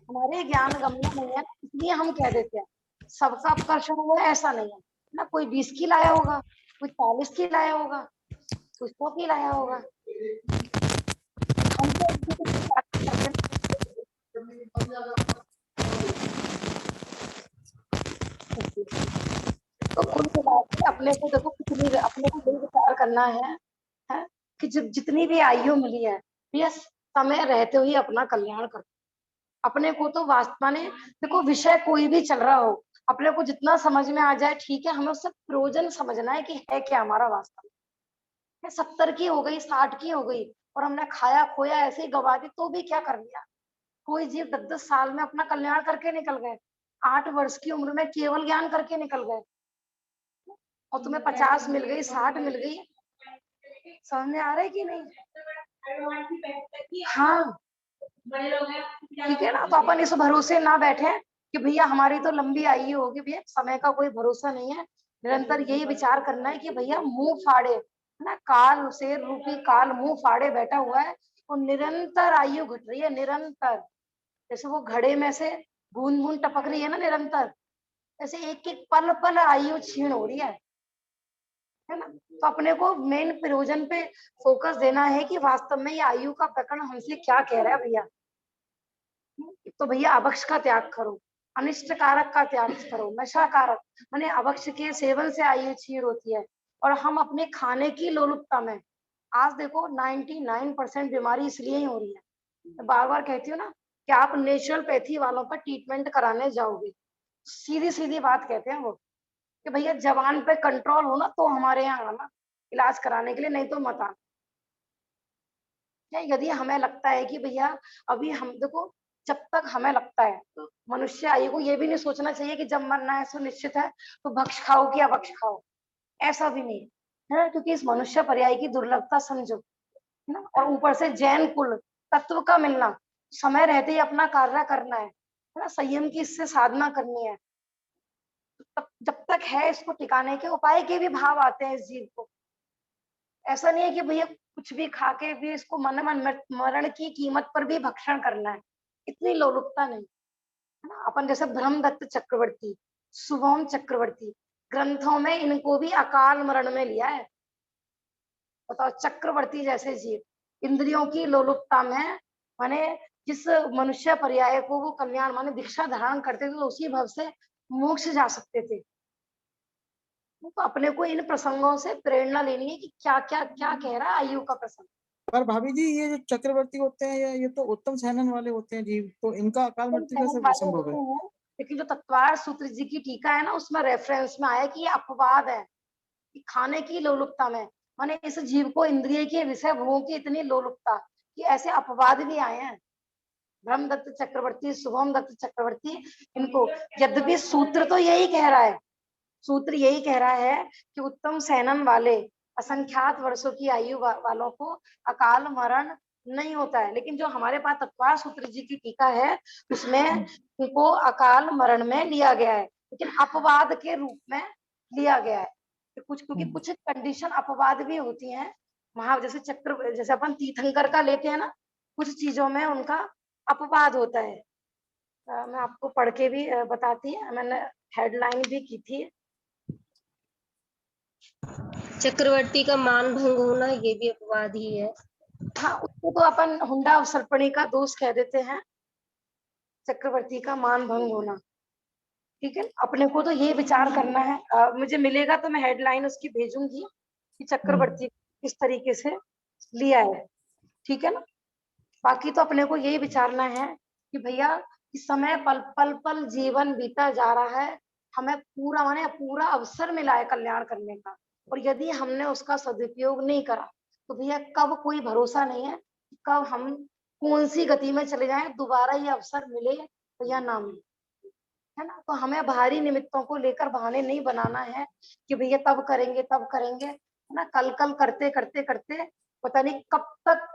Speaker 1: हमारे ज्ञान गम्य नहीं है इसलिए हम कह देते हैं सबका आकर्षण हुआ है ऐसा नहीं है ना। कोई 20 की लाया होगा, कोई 40 की लाया होगा, कोई 100 की लाया होगा। हम तो तो कुल मिला के अपने को देखो कितनी, अपने को यही विचार करना है कि जितनी भी आयु मिली है भैया समय रहते हुए अपना कल्याण कर। अपने को तो वास्तव में देखो विषय कोई भी चल रहा हो, अपने को जितना समझ में आ जाए ठीक है, हमें उससे प्रयोजन समझना है कि है क्या हमारा वास्तव में। 70 की हो गई, 60 की हो गई और हमने खाया खोया ऐसे ही गवा दी तो भी क्या कर लिया। कोई जीव 10-10 साल में अपना कल्याण करके निकल गए, 8 वर्ष की उम्र में केवल ज्ञान करके निकल गए, और तुम्हें 50 मिल गई, 60 मिल गई, समझ में आ रहा है कि नहीं। हाँ ठीक है ना, तो अपन इस भरोसे ना बैठे कि भैया हमारी तो लंबी आयु होगी, भैया समय का कोई भरोसा नहीं है। निरंतर यही विचार करना है कि भैया मुंह फाड़े ना, काल शेर रूपी काल मुंह फाड़े बैठा हुआ है, और निरंतर आयु घट रही है, निरंतर। जैसे वो घड़े में से बूंद बूंद टपक रही है ना निरंतर, ऐसे एक एक पल पल आयु क्षीण हो रही है ना। तो अपने को मेन प्रयोजन पे फोकस देना है कि वास्तव में ये आयु का प्रकरण हमसे क्या कह रहा है भैया। तो भैया अभक्ष का त्याग करो, अनिष्ट कारक का त्याग करो, नशा कारक माने अभक्ष के सेवन से आयु क्षीण होती है। और हम अपने खाने की लोलुपता में, आज देखो 99% बीमारी इसलिए ही हो रही है। मैं बार बार कहती हूँ ना कि आप नेचुरोपैथी वालों पर ट्रीटमेंट कराने जाओगे, सीधी सीधी बात कहते हैं वो कि भैया जबान पे कंट्रोल हो ना तो हमारे यहाँ आना इलाज कराने के लिए, नहीं तो मत आना। यदि हमें लगता है कि भैया अभी हम देखो, जब तक हमें लगता है तो मनुष्य आयु को ये भी नहीं सोचना चाहिए कि जब मरना है सो निश्चित है तो भक्ष खाओ कि अभक्ष खाओ, ऐसा भी नहीं है। क्योंकि इस मनुष्य पर्याय की दुर्लभता समझो, है ना। और ऊपर से जैन कुल तत्व का मिलना, समय रहते ही अपना कार्य करना है ना, संयम की इससे साधना करनी है। तब जब तक है इसको टिकाने के उपाय के भी भाव आते हैं इस जीव को। ऐसा नहीं है कि भैया कुछ भी खा के भी इसको मन मन मरण की कीमत पर भी भक्षण करना है, इतनी लोलुपता नहीं, है ना। अपन जैसे ब्रह्मदत्त चक्रवर्ती, शुभम चक्रवर्ती, ग्रंथों में इनको भी अकाल मरण में लिया है। बताओ, चक्रवर्ती जैसे जीव इंद्रियों की लोलुपता में माने जिस मनुष्य पर्याय को वो कल्याण माने दीक्षा धारण करते थे तो उसी भव से मोक्ष जा सकते थे। तो अपने को इन प्रसंगों से प्रेरणा लेनी है कि क्या क्या क्या कह रहा है आयु का प्रसंग।
Speaker 5: पर भाभी जी ये जो चक्रवर्ती होते हैं ये तो उत्तम सहनन वाले होते हैं जीव, तो इनका अकाल मृत्यु कैसे संभव है?
Speaker 1: लेकिन जो तत्वार सूत्र जी की टीका है ना उसमें रेफरेंस में आया कि ये अपवाद है कि खाने की लोलुपता में माने इस जीव को इंद्रिय के विषय भोगों की इतनी लोलुपता कि ऐसे अपवाद भी आए हैं। ब्रह्मदत्त चक्रवर्ती, शुभम दत्त चक्रवर्ती, इनको यद्यपि सूत्र तो यही कह रहा है, सूत्र यही कह रहा है कि उत्तम सैनन वाले असंख्यात वर्षों की आयु वालों को अकाल मरण नहीं होता है, लेकिन जो हमारे पास तत्वार सूत्र जी की टीका है उसमें उनको अकाल मरण में लिया गया है, लेकिन अपवाद के रूप में लिया गया है। कुछ क्योंकि कुछ कंडीशन अपवाद भी होती हैं वहां, जैसे चक्र जैसे अपन तीर्थंकर का लेते हैं ना, कुछ चीजों में उनका अपवाद होता है। मैं आपको पढ़ के भी बताती है, मैंने हेडलाइन भी की थी।
Speaker 7: चक्रवर्ती का मान भंग होना ये भी अपवाद ही है।
Speaker 1: हाँ, उसको तो अपन हुंडा अवसर्पणी का दोष कह देते हैं, चक्रवर्ती का मान भंग होना। ठीक है, अपने को तो ये विचार करना है। मुझे मिलेगा तो मैं हेडलाइन उसकी भेजूंगी कि चक्रवर्ती किस तरीके से लिया है। ठीक है ना। बाकी तो अपने को यही विचारना है कि भैया इस समय पल पल पल जीवन बीता जा रहा है, हमें पूरा माने पूरा अवसर मिला है कल्याण करने का, और यदि हमने उसका सदुपयोग नहीं करा तो भैया कब कोई भरोसा नहीं है, कब हम कौन सी गति में चले जाएं, दोबारा ये अवसर मिले या ना मिले, है ना। तो हमें बाहरी निमित्तों को लेकर बहाने नहीं बनाना है कि भैया तब करेंगे, है ना। कल कल करते करते करते पता नहीं कब तक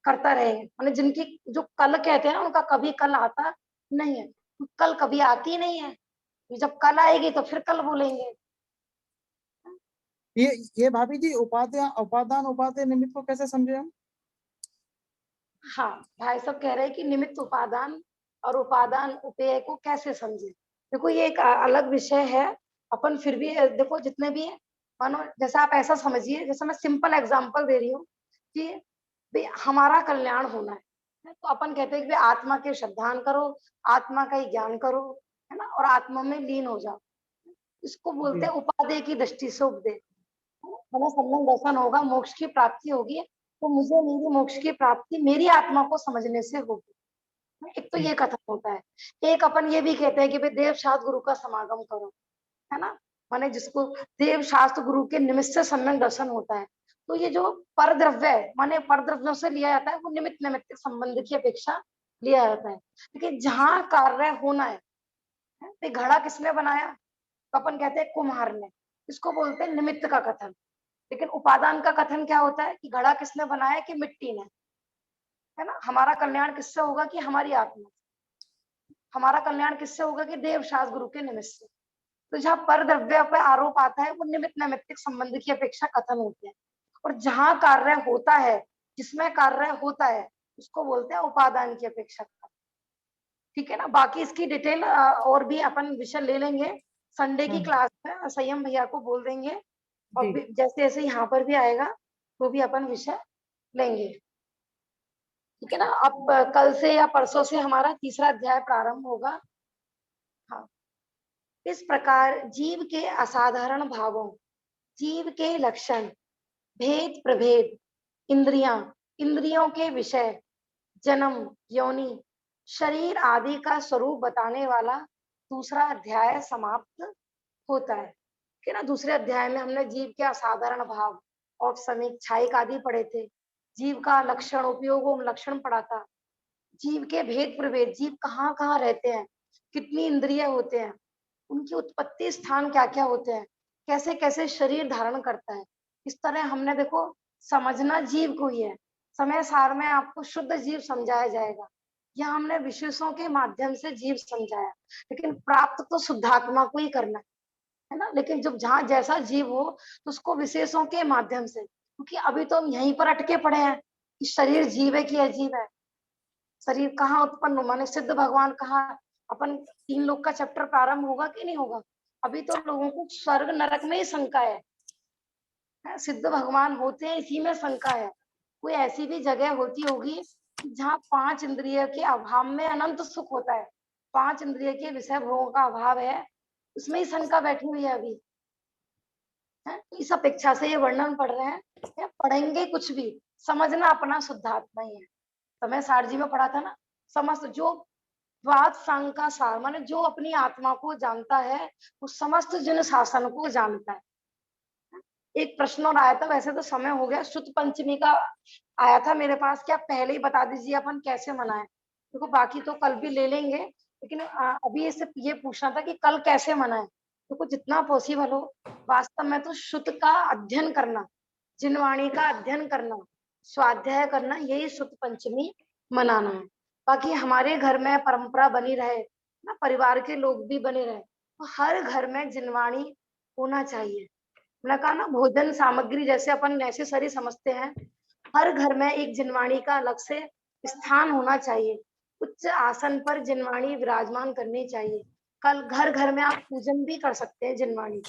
Speaker 1: करता रहेंगे, माने जिनकी जो कल कहते हैं ना उनका कभी कल आता नहीं है, कल कभी आती नहीं है, जब कल आएगी तो फिर कल बोलेंगे।
Speaker 5: ये भाभी जी उपादान उपादान उपादेय निमित्त को कैसे समझे हम?
Speaker 1: हाँ, भाई साहब कह रहे हैं कि निमित्त उपादान और उपादान उपेय को कैसे समझे। देखो ये एक अलग विषय है, अपन फिर भी देखो जितने भी है, मानो जैसा आप ऐसा समझिए, जैसे मैं सिंपल एग्जांपल दे रही हूँ कि भाई हमारा कल्याण होना है, तो अपन कहते हैं कि भाई आत्मा के श्रद्धान करो, आत्मा का ही ज्ञान करो, है ना, और आत्मा में लीन हो जाओ। इसको बोलते हैं उपादेय की दृष्टि से उपदेश। हमें संबंध दर्शन होगा, मोक्ष की प्राप्ति होगी, तो मुझे मेरी मोक्ष की प्राप्ति मेरी आत्मा को समझने से होगी। एक तो ये कथन होता है। एक अपन ये भी कहते हैं कि भाई देव शास्त्र गुरु का समागम करो, है ना, माने जिसको देव शास्त्र गुरु के निमित्त से सम्यक दर्शन होता है। तो ये जो पर द्रव्य है, माने पर द्रव्यों से लिया जाता है, वो निमित्त नैमित्तिक संबंध की अपेक्षा लिया जाता है। लेकिन जहां कार्य होना है, तो घड़ा किसने बनाया, तो अपन कहते हैं कुम्हार ने, इसको बोलते हैं निमित्त का कथन। लेकिन उपादान का कथन क्या होता है कि घड़ा किसने बनाया, कि मिट्टी ने, है ना। हमारा कल्याण किससे होगा, कि हमारी आत्मा, हमारा कल्याण किससे होगा, कि देव शास्त्र गुरु के निमित्त से। तो जहाँ पर द्रव्य पे आरोप आता है, वो निमित्त नैमित्तिक संबंध की अपेक्षा कथन होते हैं। और जहाँ कार्य होता है, जिसमें कार्य होता है, उसको बोलते हैं उपादान की अपेक्षा कथन। ठीक है ना। बाकी इसकी डिटेल और भी अपन विषय ले लेंगे संडे की क्लास में, संयम भैया को बोल देंगे, और जैसे जैसे यहाँ पर भी आएगा तो भी अपन विषय लेंगे। ठीक है ना। अब कल से या परसों से हमारा तीसरा अध्याय प्रारंभ होगा। हाँ, इस प्रकार जीव के असाधारण भावों, जीव के लक्षण, भेद प्रभेद, इंद्रियां, इंद्रियों के विषय, जन्म, योनि, शरीर आदि का स्वरूप बताने वाला दूसरा अध्याय समाप्त होता है। कि ना दूसरे अध्याय में हमने जीव के असाधारण भाव, औपसमिक, क्षयिक आदि पढ़े थे। जीव का लक्षण, उपयोग लक्षण पढ़ा था। जीव के भेद प्रभेद, जीव कहाँ कहाँ रहते हैं, कितनी इंद्रिय होते हैं, उनकी उत्पत्ति स्थान क्या क्या होते हैं, कैसे कैसे शरीर धारण करता है। इस तरह हमने देखो समझना जीव को ही है। समय सार में आपको शुद्ध जीव समझाया जाएगा, या हमने विशेषों के माध्यम से जीव समझाया, लेकिन प्राप्त तो शुद्धात्मा को ही करना है ना। लेकिन जब जहाँ जैसा जीव हो तो उसको विशेषों के माध्यम से, क्योंकि अभी तो हम यहीं पर अटके पड़े हैं कि शरीर जीव है कि अजीब है, शरीर कहाँ उत्पन्न हो, माने सिद्ध भगवान कहाँ। अपन 3 लोक का चैप्टर प्रारंभ होगा कि नहीं होगा, अभी तो लोगों को स्वर्ग नरक में ही शंका है। सिद्ध भगवान होते हैं इसी में शंका है। कोई ऐसी भी जगह होती होगी जहाँ 5 इंद्रिय के अभाव में अनंत सुख होता है, 5 इंद्रिय के विषय भोगों का अभाव है, उसमें ही शंका बैठी हुई है अभी। इस अपेक्षा से ये वर्णन पढ़ रहे हैं, या पढ़ेंगे कुछ भी, समझना अपना शुद्धात्मा ही है। समय सार जी में पढ़ा था ना, समस्त जो वाद सांग का सार, माने जो अपनी आत्मा को जानता है वो समस्त जन शासन को जानता है। एक प्रश्न और आया था, वैसे तो समय हो गया, शुद्ध पंचमी का आया था मेरे पास, क्या पहले ही बता दीजिए अपन कैसे मनाएं। देखो बाकी तो कल भी ले लेंगे, लेकिन अभी इससे ये पूछना था कि कल कैसे मनाएं। देखो जितना पॉसिबल हो, वास्तव में तो शुद्ध का अध्ययन करना, जिनवाणी का अध्ययन करना, स्वाध्याय करना, यही शुद्ध पंचमी मनाना है। बाकी हमारे घर में परंपरा बनी रहे ना, परिवार के लोग भी बने रहे, तो हर घर में जिनवाणी होना चाहिए। मैंने कहा ना, भोजन सामग्री जैसे अपन नेसेसरी समझते हैं, हर घर में एक जिनवाणी का अलग से स्थान होना चाहिए। उच्च आसन पर जिनवाणी विराजमान करनी चाहिए। कल घर घर में आप पूजन भी कर सकते हैं जिनवाणी,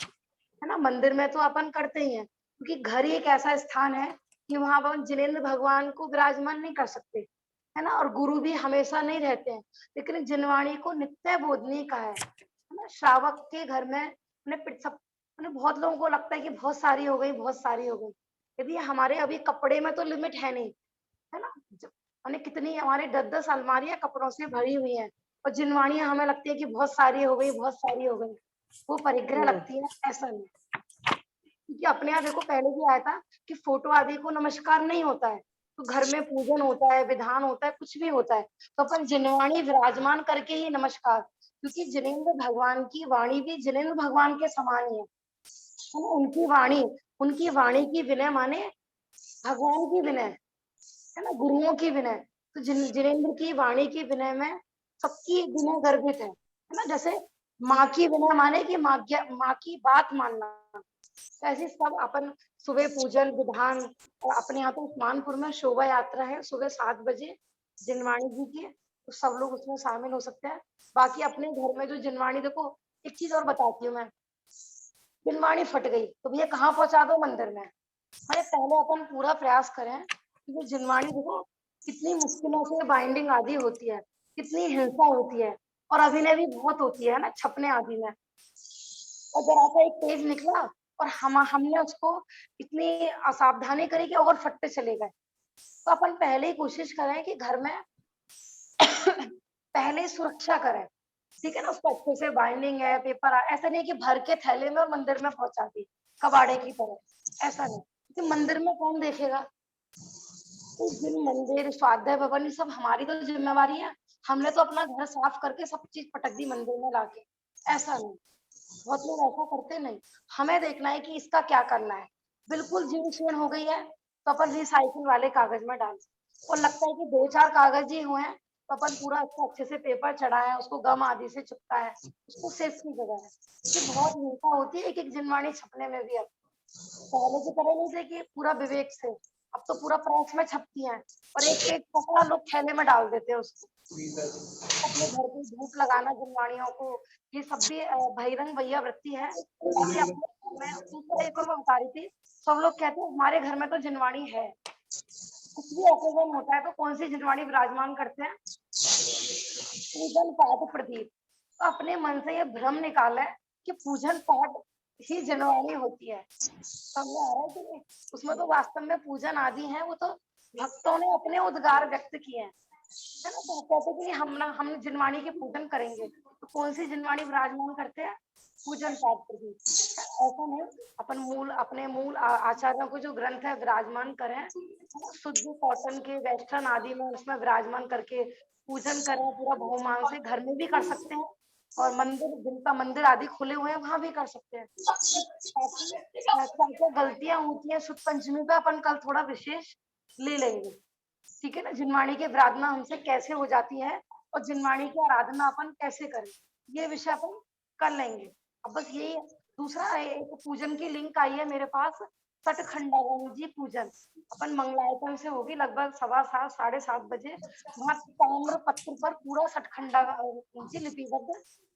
Speaker 1: है ना। मंदिर में तो अपन करते ही हैं, क्योंकि घर ही एक ऐसा स्थान है कि वहां पर जिनेंद्र भगवान को विराजमान नहीं कर सकते, है ना। और गुरु भी हमेशा नहीं रहते हैं, लेकिन जिनवाणी को नित्य बोधनी का है ना। श्रावक के घर में बहुत लोगों को लगता है कि बहुत सारी हो गई, बहुत सारी हो गई। यदि हमारे अभी कपड़े में तो लिमिट है नहीं, है ना। माने कितनी हमारी 10-10 अलमारियां कपड़ों से भरी हुई हैं और जिनवाणियां हमें लगती है कि बहुत सारी हो गई, बहुत सारी हो गई, वो परिग्रह लगती है, ऐसा नहीं। क्योंकि अपने यहाँ देखो पहले भी आया था कि फोटो आदि को नमस्कार नहीं होता है, तो घर में पूजन होता है, विधान होता है, कुछ भी होता है, तो अपन जिनवाणी विराजमान करके ही नमस्कार, क्योंकि जिनेंद्र भगवान की वाणी भी जिनेंद्र भगवान के समान ही है ना, उनकी वाणी की विनय माने भगवान की विनय है ना, गुरुओं की विनय। तो जिनेंद्र की वाणी की विनय में सबकी विनय गर्भित है ना। जैसे माँ की विनय माने कि माँ की बात मानना, ऐसे सब अपन सुबह पूजन विधान। और अपने यहाँ तो उस्मानपुर में शोभा यात्रा है सुबह 7 बजे जिनवाणी जी की, तो सब लोग उसमें शामिल हो सकते हैं। बाकी अपने घर में जो जिनवाणी, देखो एक चीज और बताती हूँ मैं, जिनवाणी फट गई तो भैया कहाँ पहुंचा दो, मंदिर में। अरे पहले अपन पूरा प्रयास करें कि वो जिनवाणी, देखो कितनी मुश्किलों से बाइंडिंग आदि होती है, कितनी हिंसा होती है और अभिनय भी बहुत होती है ना छपने आदि में। और जरा सा एक पेज निकला और हमने उसको इतनी असावधानी करी कि और फटते चले गए। तो अपन पहले ही कोशिश करें कि घर में पहले सुरक्षा करें, ठीक है ना। उसको अच्छे से बाइंडिंग है, पेपर ऐसा नहीं कि भर के थैले में और मंदिर में पहुंचा दी कबाड़े की तरह, ऐसा नहीं, क्योंकि मंदिर में कौन देखेगा। तो जिन मंदिर स्वाध्याय भवन ये सब हमारी तो जिम्मेवारी है, हमने तो अपना घर साफ करके सब चीज पटक दी मंदिर में लाके, ऐसा नहीं। बहुत लोग ऐसा करते नहीं, हमें देखना है कि इसका क्या करना है। बिल्कुल जीर्ण शीर्ण हो गई है तो अपन रिसाइकिल वाले कागज में डाल, और लगता है कि 2-4 कागज ही हुए हैं तो अपन पूरा उसको अच्छे से पेपर चढ़ाए, उसको गम आदि से चिपका है, उसको सेफ की जगह है। कि बहुत हिंसा होती है एक जिनवाणी छपने में भी। अब पहले की तरह नहीं थे कि पूरा विवेक से, अब तो पूरा प्रेस में छपती हैं और एक पेज पकड़ा लोग थैले में डाल देते हैं उसको। अपने घर पे धूप लगाना जिनवाणियों को, ये सब भी बहिरंग भैया वृत्ति है। बाकी अपने मैं दूसरा एक और मैं बता रही थी, सब लोग कहते हैं हमारे घर में तो जिनवाणी है, कुछ भी ऑकेजन होता है तो कौन सी जिनवाणी विराजमान करते हैं, पूजन पाठ प्रदीप। तो अपने मन से ये भ्रम निकाला है कि पूजन पाठ ही जिनवाणी होती है, समझ आ रहा है कि नहीं। उसमें तो वास्तव में पूजन आदि है, वो तो भक्तों ने अपने उद्गार व्यक्त किए हैं, है ना। तो कहते कि हम जिनवाणी के पूजन करेंगे, तो कौन सी जिनवाणी विराजमान करते हैं, पूजन पाठ प्रदीप। ऐसा नहीं, अपन अपने मूल आचार्यों को जो ग्रंथ है विराजमान करें, शुद्ध कॉटन के वेस्टर्न आदि में उसमें विराजमान करके पूजन करें, पूरा बहुमान से घर में भी कर सकते हैं और मंदिर जिनका मंदिर आदि खुले हुए हैं वहां भी कर सकते हैं। क्या गलतियां होती हैं शुद्ध पंचमी पे अपन कल थोड़ा विशेष ले लेंगे, ठीक है ना। जिनवाणी की आराधना हमसे कैसे हो जाती है और जिनवाणी की आराधना अपन कैसे करें, ये विषय अपन कर लेंगे। अब बस यही दूसरा एक पूजन की लिंक आई है मेरे पास, सटखंडागम जी पूजन। अपन मंगलायतन से होगी लगभग 7:15 7:30 बजे, वहां ताम्र पत्र पर पूरा सटखंडा जी लिपिबद्ध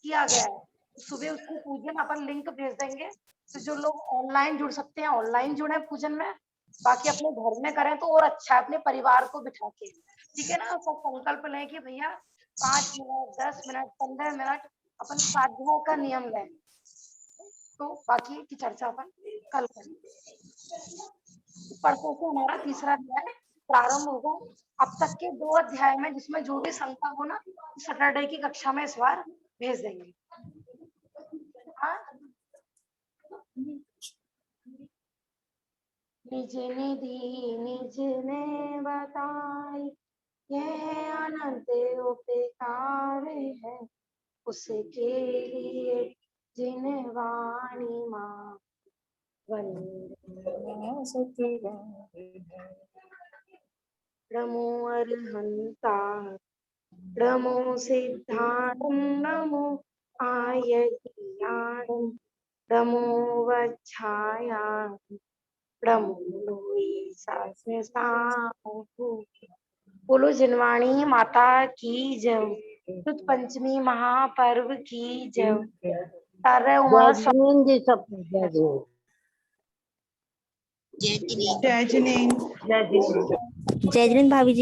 Speaker 1: किया गया है। सुबह उसकी पूजन अपन लिंक भेज देंगे, तो जो लोग ऑनलाइन जुड़ सकते हैं ऑनलाइन जुड़े पूजन में, बाकी अपने घर में करें तो और अच्छा है, अपने परिवार को बिठा के, ठीक है ना। सब संकल्प लें कि भैया 5 मिनट 10 मिनट 15 मिनट अपन स्वाध्याय का नियम लें। तो बाकी की चर्चा अपन कल करेंगे। परसों से हमारा तीसरा अध्याय प्रारंभ होगा। अब तक के 2 अध्याय में जिसमें जो भी शंका हो ना, सैटरडे की कक्षा में इस बार भेज देंगे। हाँ, निज निधि निज ने बताई, यह अनंत उपकार है, उसके लिए जिन वाणी माँ नमो अरहंता नमो सिद्धाणं नमो आयतीयाणं नमो वच्छायां नमो बोलो जिनवाणी माता की जय, शुद्ध पंचमी महापर्व की जय। तारा उमा
Speaker 3: जय जिनेंद्र।
Speaker 6: जय जिनेंद्र भाभी जी।